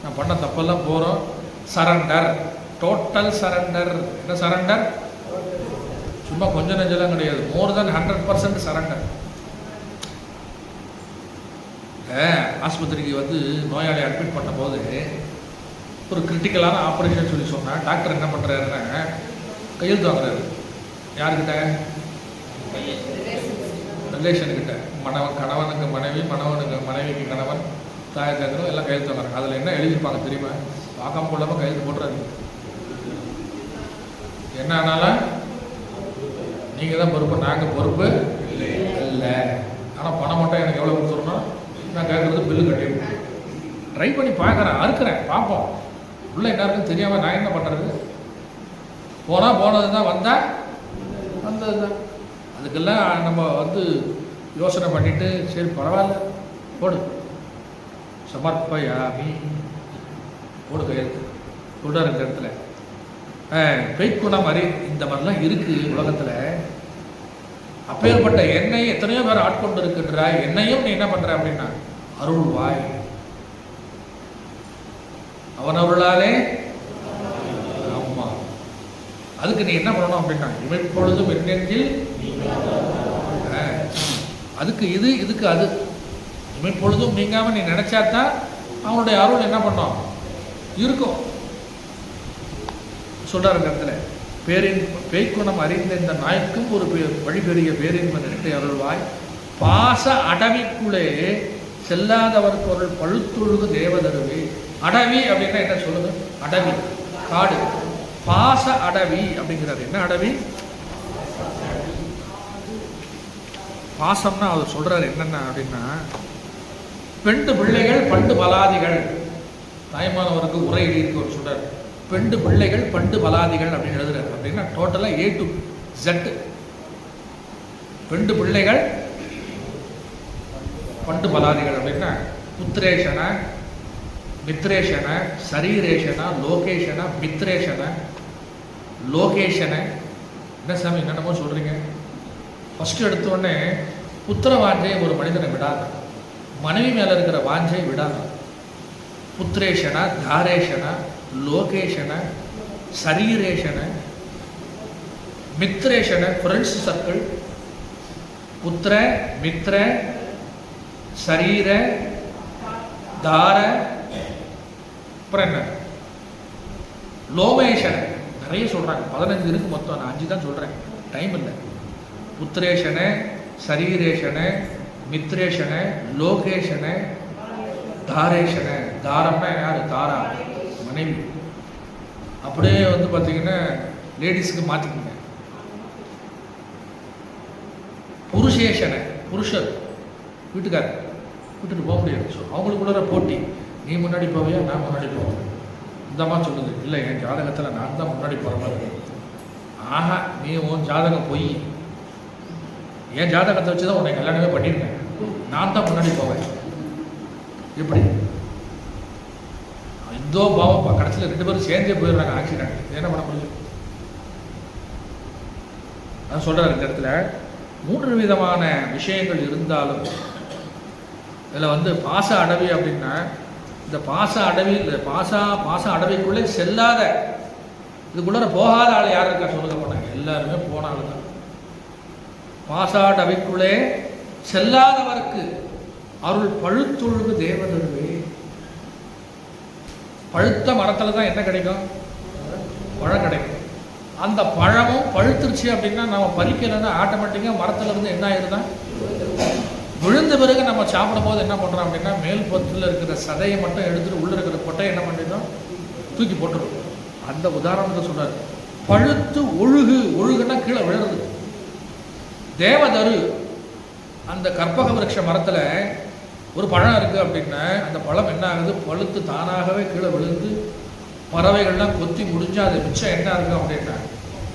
நான் பண்ண தப்பெல்லாம் போகிறோம், சரண்டர், டோட்டல் சரண்டர். என்ன சரண்டர்? சும்மா கொஞ்சம் நெஞ்செல்லாம் கிடையாது, மோர் தென் 100% சரண்டர். ஆஸ்பத்திரிக்கு வந்து நோயாளி அட்மிட் பண்ண போது ஒரு கிரிட்டிக்கலான ஆப்ரேஷன் சொல்லி சொன்னால் டாக்டர் என்ன பண்ணுறாருன்னா கையெழுத்து வாங்குறாரு. யாருக்கிட்ட? ரிலேஷனுக்கிட்ட. கணவனுக்கு மனைவி, மனைவிக்கு கணவன், தாய் தகவல் எல்லாம் கையெழுத்து வாங்குறாங்க. அதில் என்ன எழுதியிருப்பாங்க தெரியுமா? பார்க்காம கொள்ளாமல் கையெழுத்து போட்டுறாரு. என்ன ஆனாலும் நீங்கள் தான் பொறுப்பு, நாங்கள் பொறுப்பு இல்லை. ஆனால் பணம் மட்டும் எனக்கு எவ்வளோ கொடுத்துருணும், நான் கேட்குறது பில்லு கட்டி ட்ரை பண்ணி பார்க்குறேன், அறுக்கிறேன், பார்ப்போம் உள்ளே என்ன இருக்குன்னு தெரியாமல் நான் என்ன பண்ணுறது? போனால் போனது தான், வந்தால் வந்தது தான். அதுக்கெல்லாம் நம்ம வந்து யோசனை பண்ணிவிட்டு சரி பரவாயில்ல போடு, சமர்ப்பயாமி போடு கையெழுத்து சொல்கிறார். இந்த இடத்துல பெய்க்குணம் அறி இந்த மாதிரிலாம் இருக்குது உலகத்தில். அப்பேற்பட்ட எண்ணெய் எத்தனையோ பேர் ஆட்கொண்டு இருக்கின்றாய், என்னையும் நீ என்ன பண்ற அப்படின்னா அருள்வாய். அவன் அருளாலே. ஆமா, அதுக்கு நீ என்ன பண்ணணும் அப்படின்னா இமைப்பொழுதும் எண்ணெஞ்சில், அதுக்கு இது, இதுக்கு அது. இமைப்பொழுதும் நீங்காம நீ நினைச்சாதான் அவனுடைய அருள் என்ன பண்ணோம் இருக்கும் சொல்றாரு இடத்துல. பேய்க்குணம் அறிந்த இந்த நாய்க்கும் ஒரு வழிபெரிய பேரின்ப நிஷ்டை அருள்வாய். பாச அடவிக்குள்ளே செல்லாதவர் பொருள் பழுத்தொழுகு தேவதருவே. அடவி அப்படின்னா என்ன சொல்லுது? அடவி, காடு. பாச அடவி அப்படிங்கிறாரு. என்ன அடவி? பாசம்னா அவர் சொல்றாரு என்னென்ன அப்படின்னா, பெண்டு பிள்ளைகள் பண்டு பலாதிகள். தாய்மானவருக்கு உரை எழுதியிருக்கு அவர் சொல்றாரு. பெண்டு பிள்ளைகள் பண்டு பலாதிகள் அப்படின்னு எழுதுறாரு. அப்படின்னா டோட்டலா A to Z. பெண்டு பிள்ளைகள் பண்டு பலாதிகள் அப்படின்னா புத்திரேஷன, மித்ரேஷன, சரீரேஷன, லோகேஷன, மித்ரேஷன, லோகேஷன. என்ன சாமி என்னென்னமோ சொல்றீங்க? ஃபர்ஸ்ட் எடுத்த உடனே புத்திர வாஞ்சை ஒரு மனிதனை விடாது, மனைவி மேல இருக்கிற வாஞ்சை விடாது. புத்திரேஷன, தாரேஷன, லோகேஷன, சரீரேஷன, மித்ரேஷன, ஃப்ரெண்ட்ஸ் சர்க்கிள். புத்திர, மித்ர, சரீர, தார, அப்புறம் என்ன லோமேஷன. நிறைய சொல்றாங்க, 15 இருக்கு மொத்தம். நான் 5 தான் சொல்றேன், டைம் இல்லை. புத்திரேஷன, சரீரேஷன, மித்ரேஷன, லோகேஷன, தாரேஷன. தாரம்னா யாரு? தாரா, மனைவி. அப்படியே வந்து பார்த்தீங்கன்னா லேடிஸுக்கு மாற்றிக்கோங்க. புருஷேஷன, புருஷர், வீட்டுக்காரர், விட்டுட்டு போக முடியாது. ஸோ அவங்களுக்குள்ள போட்டி, நீ முன்னாடி போவியா நான் முன்னாடி போவேன். இந்த மாதிரி சொல்லுது. இல்லை, என் ஜாதகத்தில் நான் தான் முன்னாடி போகிற மாதிரி இருக்கு. ஆஹா, நீ உன் ஜாதகம் பொய். என் ஜாதகத்தை வச்சு தான் உன்னை கல்யாணமே பண்ணியிருக்கேன், நான் தான் முன்னாடி போவேன். எப்படி? இதோ பாவம், கடைசியில் 2 பேரும் சேர்ந்தே போயிடுறாங்க ஆக்சிடென்ட். என்ன பண்ண முடியும்? அது சொல்றாரு இந்த இடத்துல. 3 விதமான விஷயங்கள் இருந்தாலும் இதில் வந்து பாச அடவி அப்படின்னா, இந்த பாச அடவி, பாச அடவிக்குள்ளே செல்லாத, இதுக்குள்ள போகாத ஆள் யார் இருக்கா சொல்லுங்க போனாங்க? எல்லாருமே போன ஆள் தான். பாசாடவிக்குள்ளே செல்லாதவருக்கு அருள் பழுத்தொழுகு தேவதருவே. பழுத்த மரத்துல தான் என்ன கிடைக்கும்? பழம் கிடைக்கும். அந்த பழமும் பழுத்துருச்சு அப்படின்னா நம்ம பறிக்கலைன்னா ஆட்டோமேட்டிக்காக மரத்துல இருந்து என்ன ஆயிருதான் விழுந்த பிறகு நம்ம சாப்பிடும் போது என்ன பண்றோம் அப்படின்னா, மேல் பத்தில் இருக்கிற சதையை மட்டும் எடுத்துட்டு உள்ள இருக்கிற கொட்டையை என்ன பண்ணிட்டோம்? தூக்கி போட்டுரும். அந்த உதாரணத்தை சொல்றாரு. பழுத்து ஒழுகுன்னா கீழே விழுறது. தேவதரு, அந்த கற்பக விருட்ச மரத்துல ஒரு பழம் இருக்கு அப்படின்னா, அந்த பழம் என்ன ஆகுது? பழுத்து தானாகவே கீழே விழுந்து பறவைகள்லாம் கொத்தி முடிஞ்சா அது மிச்சம் என்ன இருக்கு அப்படின்னா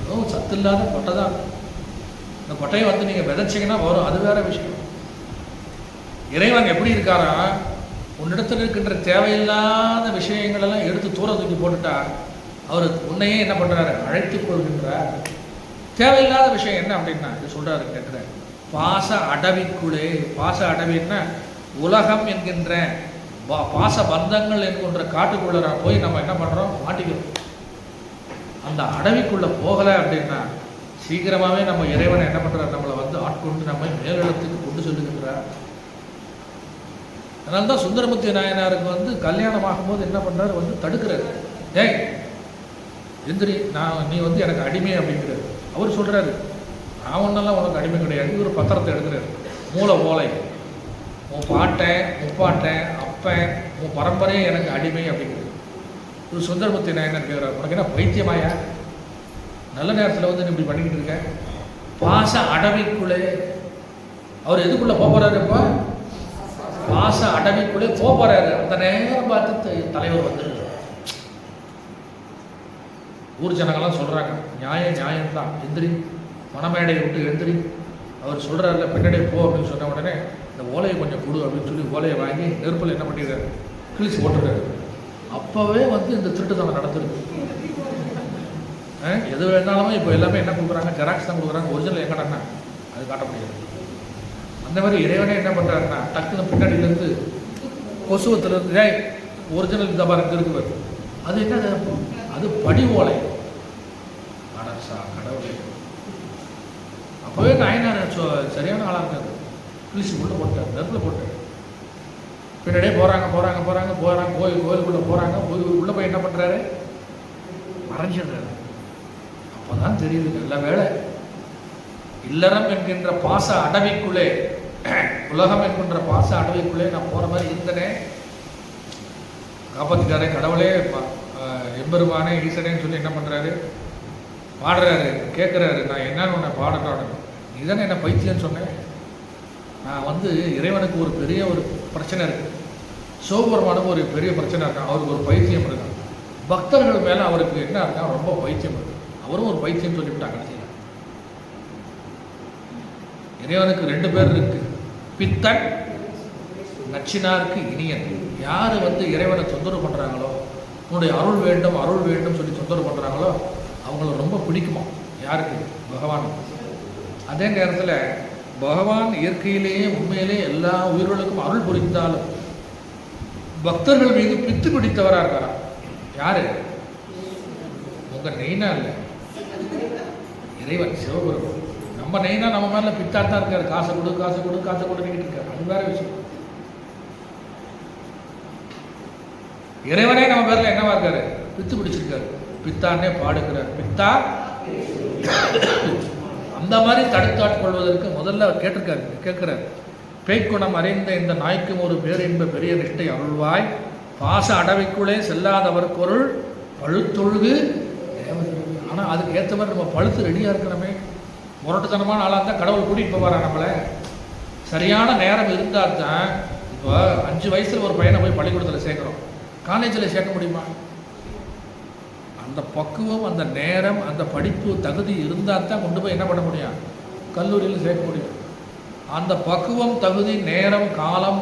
அதுவும் சத்து இல்லாத கொட்டை தான். இந்த கொட்டையை வந்து நீங்க விதைச்சிங்கன்னா வரும், அது வேற விஷயம். இறைவன் எப்படி இருக்காரா? உன்னிடத்தில் இருக்கின்ற தேவையில்லாத விஷயங்கள் எல்லாம் எடுத்து தூர தூக்கி போட்டுட்டா அவர் உன்னையே என்ன பண்றாரு? அழைத்துக் கொள்கின்றார். தேவையில்லாத விஷயம் என்ன அப்படின்னா இது சொல்றாரு கேட்குற. பாச அடவிக்குள்ளே, பாச அடவின்னா உலகம் என்கின்ற பாச பந்தங்கள் என்கின்ற காட்டுக்குள்ள போய் நம்ம என்ன பண்ணுறோம், மாட்டிக்கிறோம். அந்த அடவிக்குள்ளே போகலை அப்படின்னா சீக்கிரமாகவே நம்ம இறைவனை என்ன பண்ணுறார், நம்மளை வந்து ஆட்கொண்டு நம்ம மேலிடத்துக்கு கொண்டு செல்லுகின்றார். அதனால தான் சுந்தரமூர்த்தி நாயனாருக்கு வந்து கல்யாணம் ஆகும்போது என்ன பண்ணுறாரு, வந்து தடுக்கிறாரு. ஏய் எந்திரி, நீ வந்து எனக்கு அடிமை அப்படிங்கிறாரு. அவர் சொல்கிறாரு, நான் ஒன்றெல்லாம் உனக்கு அடிமை கிடையாது. இவர் பத்திரத்தை எடுக்கிறாரு. மூளை ஓலை, உன் பாட்டேன் முப்பாட்டேன் அப்பன் உன் பரம்பரையே எனக்கு அடிமை அப்படிங்கிறது. ஒரு சுந்தரமூர்த்தி நாயனார் கேட்குறாரு, உனக்கு என்ன பைத்தியமாயா, நல்ல நேரத்தில் வந்து நீ இப்படி பண்ணிக்கிட்டு இருக்க? பாச அடவிக்குள்ளே அவர் எதுக்குள்ளே போகிறாரு, இப்போ பாச அடவிக்குள்ளே போகிறாரு. அந்த நேரம் பார்த்து தலைவர் வந்துடுறாரு. ஊர் ஜனங்கள்லாம் சொல்கிறாங்க, நியாயம்தான், எந்திரி, மணமேடையை விட்டு எந்திரி. அவர் சொல்கிறாருல, பின்னாடியே போ அப்படின்னு சொன்ன உடனே இந்த ஓலையை கொஞ்சம் கொடு அப்படின்னு சொல்லி ஓலையை வாங்கி நெருப்பில் என்ன பண்ணிடுறாரு, கிழிச்சு போட்டுருக்காரு. அப்போவே வந்து இந்த திருட்டுத்தனம் நடந்துருக்கு. எது வேணாலுமே இப்போ எல்லாமே என்ன கொடுக்குறாங்க, ஜெராக்ஸ் தான் கொடுக்குறாங்க. ஒரிஜினல் எங்கடாண்ணா அது காட்ட முடியாது. அந்த மாதிரி இறைவனே என்ன பண்ணுறாருன்னா, டக்குன்னு பின்னாடியிலேருந்து கொசுவத்திலேருந்து ஒரிஜினல் இந்த மாதிரி இருக்குது. அது என்ன, அது படி ஓலை. அடசா கடவுளை, அப்போவே நாயனார் சரியான ஆளாக இருக்காது. கிழிச்சு உள்ள போட்டார், நெருப்பில் போட்டார். பின்னாடியே போகிறாங்க கோயிலுக்குள்ளே போகிறாங்க. உள்ளே போய் என்ன பண்ணுறாரு, மறைஞ்சிடுறாரு. அப்போ தான் தெரியுது, நல்ல வேலை இல்லறம் என்கின்ற பாச அடவிக்குள்ளே, உலகம் என்கின்ற பாச அடவிக்குள்ளே நான் போகிற மாதிரி இருந்தனே, காப்பாற்றிட்டாரே கடவுளே, எம்பெருமானே ஈசனேன்னு சொல்லி என்ன பண்ணுறாரு, பாடுறாரு, கேட்குறாரு. நான் என்னன்னு உன்னை பாடுறானு, நீ தானே என்ன பைத்தியம்னு சொன்னேன். நான் வந்து இறைவனுக்கு ஒரு பெரிய ஒரு பிரச்சனை இருக்குது, சிவபெருமானுக்கு ஒரு பெரிய பிரச்சனை இருக்கான், அவருக்கு ஒரு பைத்தியம் இருக்கான். பக்தர்கள் மேலே அவருக்கு என்ன இருக்கா, ரொம்ப பைத்தியம் இருக்கு. அவரும் ஒரு பைத்தியம் சொல்லிவிட்டாங்க. கடைசியில் இறைவனுக்கு 2 பேர் இருக்கு, பித்தன், நச்சினாருக்கு இனியன். யார் வந்து இறைவனை தொந்தரவு பண்ணுறாங்களோ, உன்னுடைய அருள் வேண்டும் சொல்லி தொந்தரவு பண்ணுறாங்களோ அவங்கள ரொம்ப பிடிக்குமா. யாருக்கு, பகவான். அதே நேரத்தில் பகவான் இயற்கையிலேயே உண்மையிலேயே எல்லா உயிர்களுக்கும் அருள் புரிந்தாலும் பக்தர்கள் மீது பித்து பிடித்தவராக இருக்காரா. யாரு, உங்கள் நெய்னா இல்லை, இறைவன் சிவபெருமான். நம்ம நெய்னா நம்ம மேலே பித்தாத்தான் இருக்காரு. காசை கொடுத்துக்கிட்டு இருக்காரு. அது வேற விஷயம். இறைவனே நம்ம பேரில் என்னவா இருக்காரு, பித்து பிடிச்சிருக்காரு. பித்தானே பாடுகிறார், பித்தா. அந்த மாதிரி தடுத்தாட்கொள்வதற்கு முதல்ல கேட்கிறார். பேய்க்குணம் அறிந்த இந்த நாய்க்கும் ஒரு பேரின்ப பெரிய நிஷ்டை அருள்வாய், பாச அடவிக்குள்ளே செல்லாதவர் பொருள் பழுத்தொழுகு. ஆனால் அதுக்கு ஏற்ற மாதிரி நம்ம பழுத்து ரெடியாக இருக்கணுமே. முரட்டுத்தனமான ஆளாக இருந்தால் கடவுள் கூட்டிகிட்டு போவாரா நம்மளை? சரியான நேரம் இருந்தால் தான். இப்போ 5 வயசில் ஒரு பையனை போய் பள்ளிக்கூடத்தில் சேர்க்குறோம், காலேஜில் சேர்க்க முடியுமா? அந்த பக்குவம், அந்த நேரம், அந்த படிப்பு தகுதி இருந்தால் தான் கொண்டு போய் என்ன பண்ண முடியும், கல்லூரியில் சேர்க்க முடியும். அந்த பக்குவம், தகுதி, நேரம், காலம்,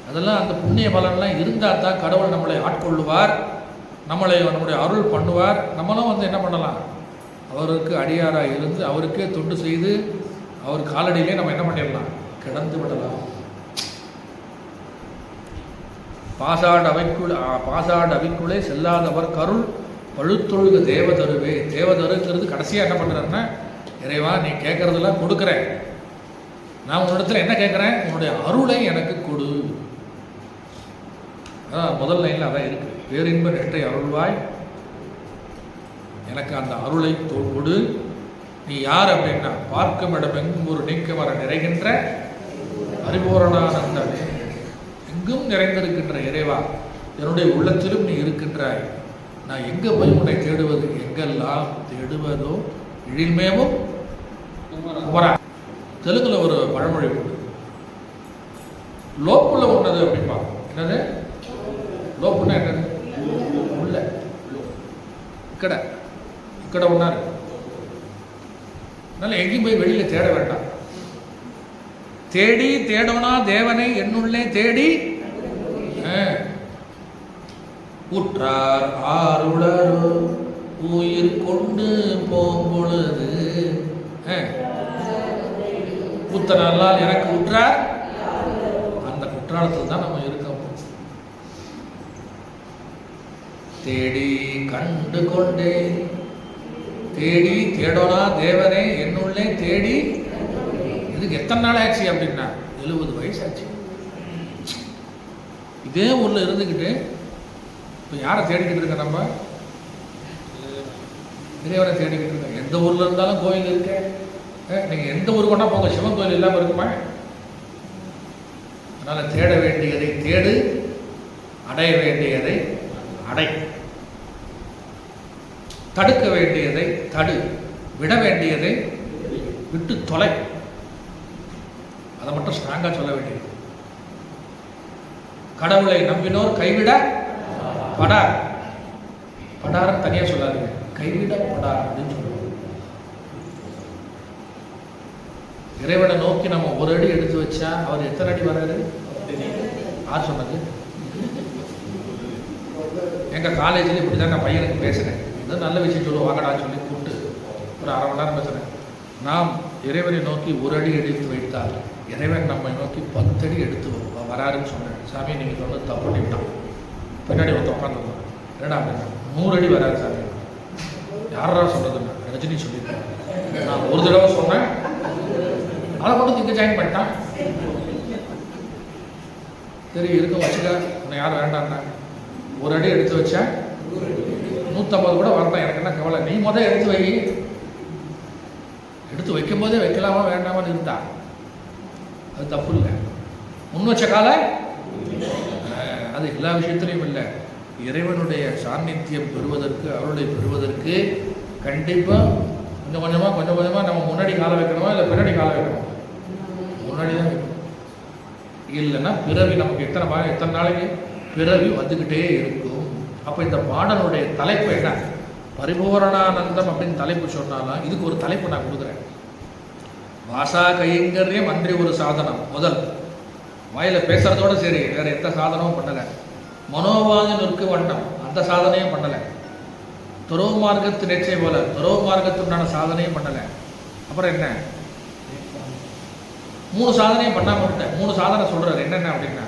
அதெல்லாம் அந்த புண்ணிய பலன்லாம் இருந்தால் தான் கடவுள் நம்மளை ஆட்கொள்ளுவார், நம்முடைய அருள் பண்ணுவார். நம்மளும் வந்து என்ன பண்ணலாம், அவருக்கு அடியாராக இருந்து அவருக்கே தொண்டு செய்து அவர் காலடியிலே நம்ம என்ன பண்ணிடலாம், கிடந்து விடலாம். பாசாடு அவைக்குள்ளே செல்லாதவர் கருள் பழுத்தொழுகு தேவதருவே. தேவதருங்கிறது கடைசியாக என்ன பண்ணுறாருன்னா, இறைவா நீ கேட்குறதெல்லாம் கொடுக்குறேன், நான் உன்னிடத்தில் என்ன கேட்குறேன், உன்னுடைய அருளை எனக்கு கொடு. அதான் முதல் லைனில் அதான் இருக்குது, பேரின்ப நெட்டை அருள்வாய், எனக்கு அந்த அருளை கொடு. நீ யார் அப்படின்னா, பார்க்கும் இடமெங்கும் ஒரு நீக்கம் வர நிறைகின்ற அறிபூரணானந்தமே, எங்கும் நிறைந்திருக்கின்ற இறைவா, என்னுடைய உள்ளத்திலும் நீ இருக்கின்றாய். நான் எங்கே போய் உன்னை தேடுவது, எங்கெல்லாம் தேடுவதோ எழில்மேவும் குமரா. தெலுங்குல ஒரு பழமொழி உண்டு, லோப்புள்ள உன்னது அப்படின்பா. என்னது லோப்புன்னா என்னது, உள்ள இக்கட ஒன்னாரு. அதனால எங்கேயும் போய் வெளியில தேட வேண்டாம். தேடி தேடோனா தேவனை என்னுள்ளே தேடி உற்றார் ஆருளரோ உயிர் கொண்டு போம்பொழுது புத்தனால் எனக்கு உற்றார், அந்த குற்றால அன்றாடத்தில் தான் நம்ம இருக்கோம். தேடி கண்டு கொண்டே தேடி தேடோனா தேவனே என்னுள்ளே தேடி. இதுக்கு எத்தனை நாள் ஆச்சு அப்படின்னா 70 வயசு ஆச்சு. இதே ஊரில் இருந்துக்கிட்டு இப்போ யாரை தேடிக்கிட்டு இருக்க? நம்ம இறைவனை தேடிக்கிட்டு இருக்கோம். எந்த ஊரில் இருந்தாலும் கோயில் இருக்கு. நீங்கள் எந்த ஊர் கொண்டா போங்க, சிவன் கோயில் இல்லாமல் இருக்குமா? அதனால் தேட வேண்டியதை தேடு, அடைய வேண்டியதை அடை, தடுக்க வேண்டியதை தடு, விட வேண்டியதை விட்டு தொலை. அதை மட்டும் ஸ்ட்ராங்காக சொல்ல வேண்டியது. கடவுளை நம்பினோர் கைவிட படார். படார்னு தனியாக சொல்லாதீங்க, கைவிட படார் அப்படின்னு சொல்லுவோம். இறைவனை நோக்கி நம்ம ஒரு அடி எடுத்து வச்சா அவர் எத்தனை அடி வராரு? யார் சொன்னது? எங்கள் காலேஜில் இப்படி தான் நான் பையனுக்கு பேசினேன். இது நல்ல விஷயம் சொல்லுவோம், வாங்கடான்னு சொல்லி கூப்பிட்டு ஒரு 1/2 மணி நேரம் பேசுகிறேன். நாம் இறைவனை நோக்கி ஒரு அடி எடுத்து வைத்தால் இறைவன் நம்மை நோக்கி 10 அடி எடுத்து வராருன்னு சொன்னேன். சாமி நீங்கள் சொன்னது தப்பு பண்ணிவிட்டான். பின்னாடி ஒருத்த உட்காந்துருந்தோம். என்னடா அப்படின்னா 100 அடி வராது சாமி. யாரா சொல்கிறதுன்னா ரஜினி சொல்லியிருக்கேன். நான் ஒரு தடவை சொன்னேன், அதை கொண்டு இங்கே ஜாயின் பண்ணிட்டான். சரி இருக்க வச்சுக்க, உன்னை யாரும் வேண்டாம்னா ஒரு அடி எடுத்து வச்சேன் 150 கூட வரலாம், எனக்கு என்ன கவலை. நீ முதல் எடுத்து வை. எடுத்து வைக்கும் போதே வைக்கலாமா வேண்டாமான்னு இருந்தா அது தப்பு இல்லை. முன் வச்ச கால அது எல்லா விஷயத்துலையும் இல்லை. இறைவனுடைய சாநித்தியம் பெறுவதற்கு, அருளை பெறுவதற்கு கண்டிப்பாக கொஞ்சம் கொஞ்சமாக நம்ம முன்னாடி காலை வைக்கணுமா இல்லை பின்னாடி காலை வைக்கணுமா? முன்னாடி தான் வைக்கணும். இல்லைன்னா பிறவி நமக்கு எத்தனை நாளைக்கு பிறவி வந்துக்கிட்டே இருக்கும். அப்போ இந்த பாடலுடைய தலைப்பு என்ன? பரிபூரணானந்தம் அப்படின்னு தலைப்பு சொன்னாலும் இதுக்கு ஒரு தலைப்பு நான் கொடுக்குறேன். வாசா கைங்கரியம் அன்றி ஒரு சாதனம். முதல் வாயில் பேசுறதோடு சரி, வேற எந்த சாதனமும் பண்ணலை. மனோவாதி நொறுக்கு வண்ணம், அந்த சாதனையும் பண்ணலை. துறவு மார்க்கத்து நிச்சய போல துறவு மார்க்கத்துண்டான சாதனையும் பண்ணலை. அப்புறம் என்ன? 3 சாதனையும் பண்ணாம விட்டேன். 3 சாதனை சொல்றாரு. என்னென்ன அப்படின்னா,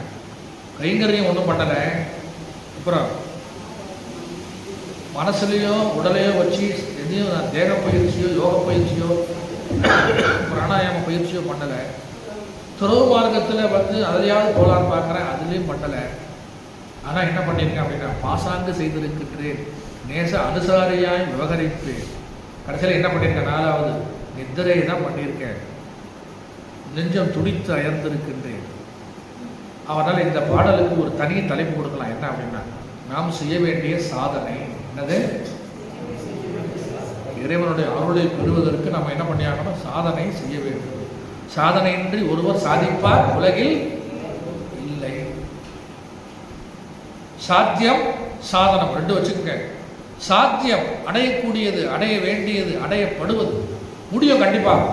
கைங்கரியம் ஒன்றும் பண்ணலை. அப்புறம் மனசுலையோ உடலையோ வச்சு எதையும் நான் தேக பயிற்சியோ யோக பயிற்சியோ பிராணாயாம பயிற்சியோ பண்ணலை. துறவு மார்க்கத்தில் வந்து அதிலையாவது போகலான்னு பார்க்குறேன், அதுலேயும் பண்ணலை. ஆனால் என்ன பண்ணியிருக்கேன் அப்படின்னா, பாசாங்கு செய்திருக்கின்றேன், நேச அனுசாரியாய் விவகரிப்பேன். கடைசியில் என்ன பண்ணியிருக்கேன்? 4வது நித்திரை தான் பண்ணியிருக்கேன். நெஞ்சம் துடித்து அயர்ந்திருக்கின்றேன். அவனால் இந்த பாடலுக்கு ஒரு தனி தலைப்பு கொடுக்கலாம். என்ன அப்படின்னா, நாம் செய்ய வேண்டிய சாதனை என்னது? இறைவனுடைய அருளை பெறுவதற்கு நம்ம என்ன பண்ணியாகணும்? சாதனை செய்ய வேண்டும். சாதனையின்றி ஒருவர் சாதிப்பார் உலகில் இல்லை. சாத்தியம் சாதனம் 2 வச்சுக்கோங்க. சாத்தியம் அடையக்கூடியது, அடைய வேண்டியது, அடையப்படுவது முடியும் கண்டிப்பாக.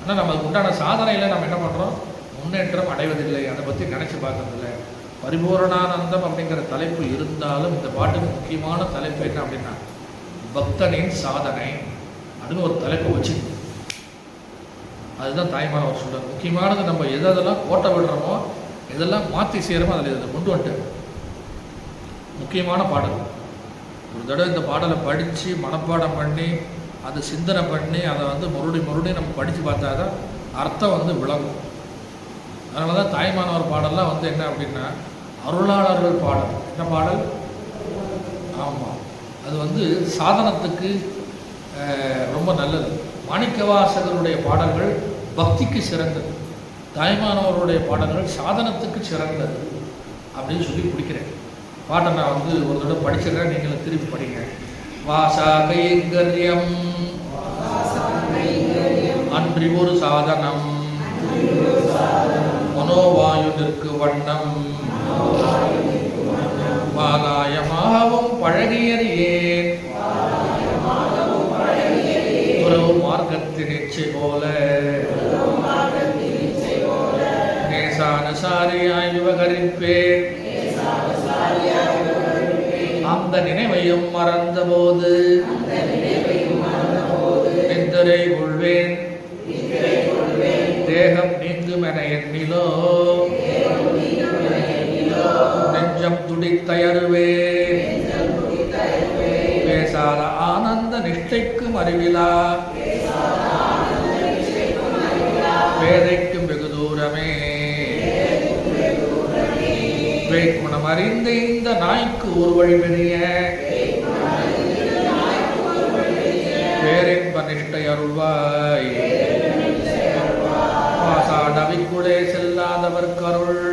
ஆனால் நமக்கு உண்டான சாதனையில் நம்ம என்ன பண்ணுறோம்? முன்னேற்றம் அடைவதில்லை. அதை பற்றி நினச்சி பார்க்கறதில்லை. பரிபூரணானந்தம் அப்படிங்கிற தலைப்பு இருந்தாலும் இந்த பாட்டுக்கு முக்கியமான தலைப்பு என்ன அப்படின்னா, பக்தனின் சாதனை அப்படின்னு ஒரு தலைப்பு வச்சு, அதுதான் தாய்மானவர் சொல்கிறார். முக்கியமானது நம்ம எதெல்லாம் கோட்டை விடுறோமோ, எதெல்லாம் மாற்றி செய்கிறோமோ அதில் இதை கொண்டு வந்துட்டு முக்கியமான பாடல். ஒரு தடவை இந்த பாடலை படித்து மனப்பாடம் பண்ணி அதை சிந்தனை பண்ணி அதை வந்து மறுபடியும் நம்ம படித்து பார்த்தா தான் அர்த்தம் வந்து விளங்கும். அதனால தான் தாய்மானவர் பாடல்லாம் வந்து என்ன அப்படின்னா அருளாளர்கள் பாடல். என்ன பாடல்? ஆமாம், அது வந்து சாதனத்துக்கு ரொம்ப நல்லது. மாணிக்கவாசகருடைய பாடல்கள் பக்திக்கு சிறந்தது, தாய்மானவருடைய பாடல்கள் சாதனத்துக்கு சிறந்தது அப்படின்னு சொல்லி பிடிக்கிறேன். பாட்டை நான் வந்து ஒரு தடவை படிச்சிடுறேன், நீங்களும் திருப்பி படிங்க. வாசா கைங்கரியம் அன்றி ஒரு சாதனம், மனோவாயு நிற்கு வண்ணம், வாலாயமாகவும் பழகியறியேன், துறவு மார்க்கத்தின் இச்சை போல நேசானுசாரியாய் விவகரிப்பேன், அந்த நினைவையும் மறந்த போது நித்திரை கொள்வேன், தேகம் நீங்கும் என எண்ணிலோ நெஞ்சம் துடித்தயருவே பேசாத ஆனந்த நிஷ்டைக்கும் அறிவிலா வேதைக்கும் வெகு தூரமே வேட்குணம் அறிந்த இந்த நாய்க்கு ஒரு வழி பெரிய பேரின்ப நிஷ்டை அருள்வாய் பாசாடவிக்குளே செல்லாதவர் கருள்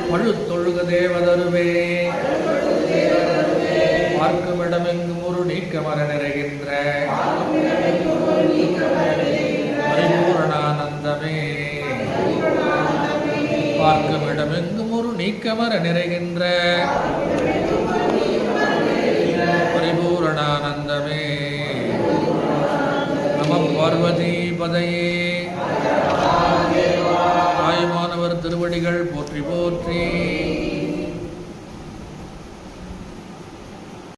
பழுத்தொழுக தேவதருவே பார்க்குமிடமெங்கும் ஒரு நீக்கமர நிறைகின்ற பரிபூரணானந்தமே பார்க்குமிடமெங்கும் ஒரு நீக்கமர நிறைகின்ற பரிபூரணானந்தமே நம பார்வதி பதையே தாயுமானவர் திருவடிகள் போற்றி போற்றி.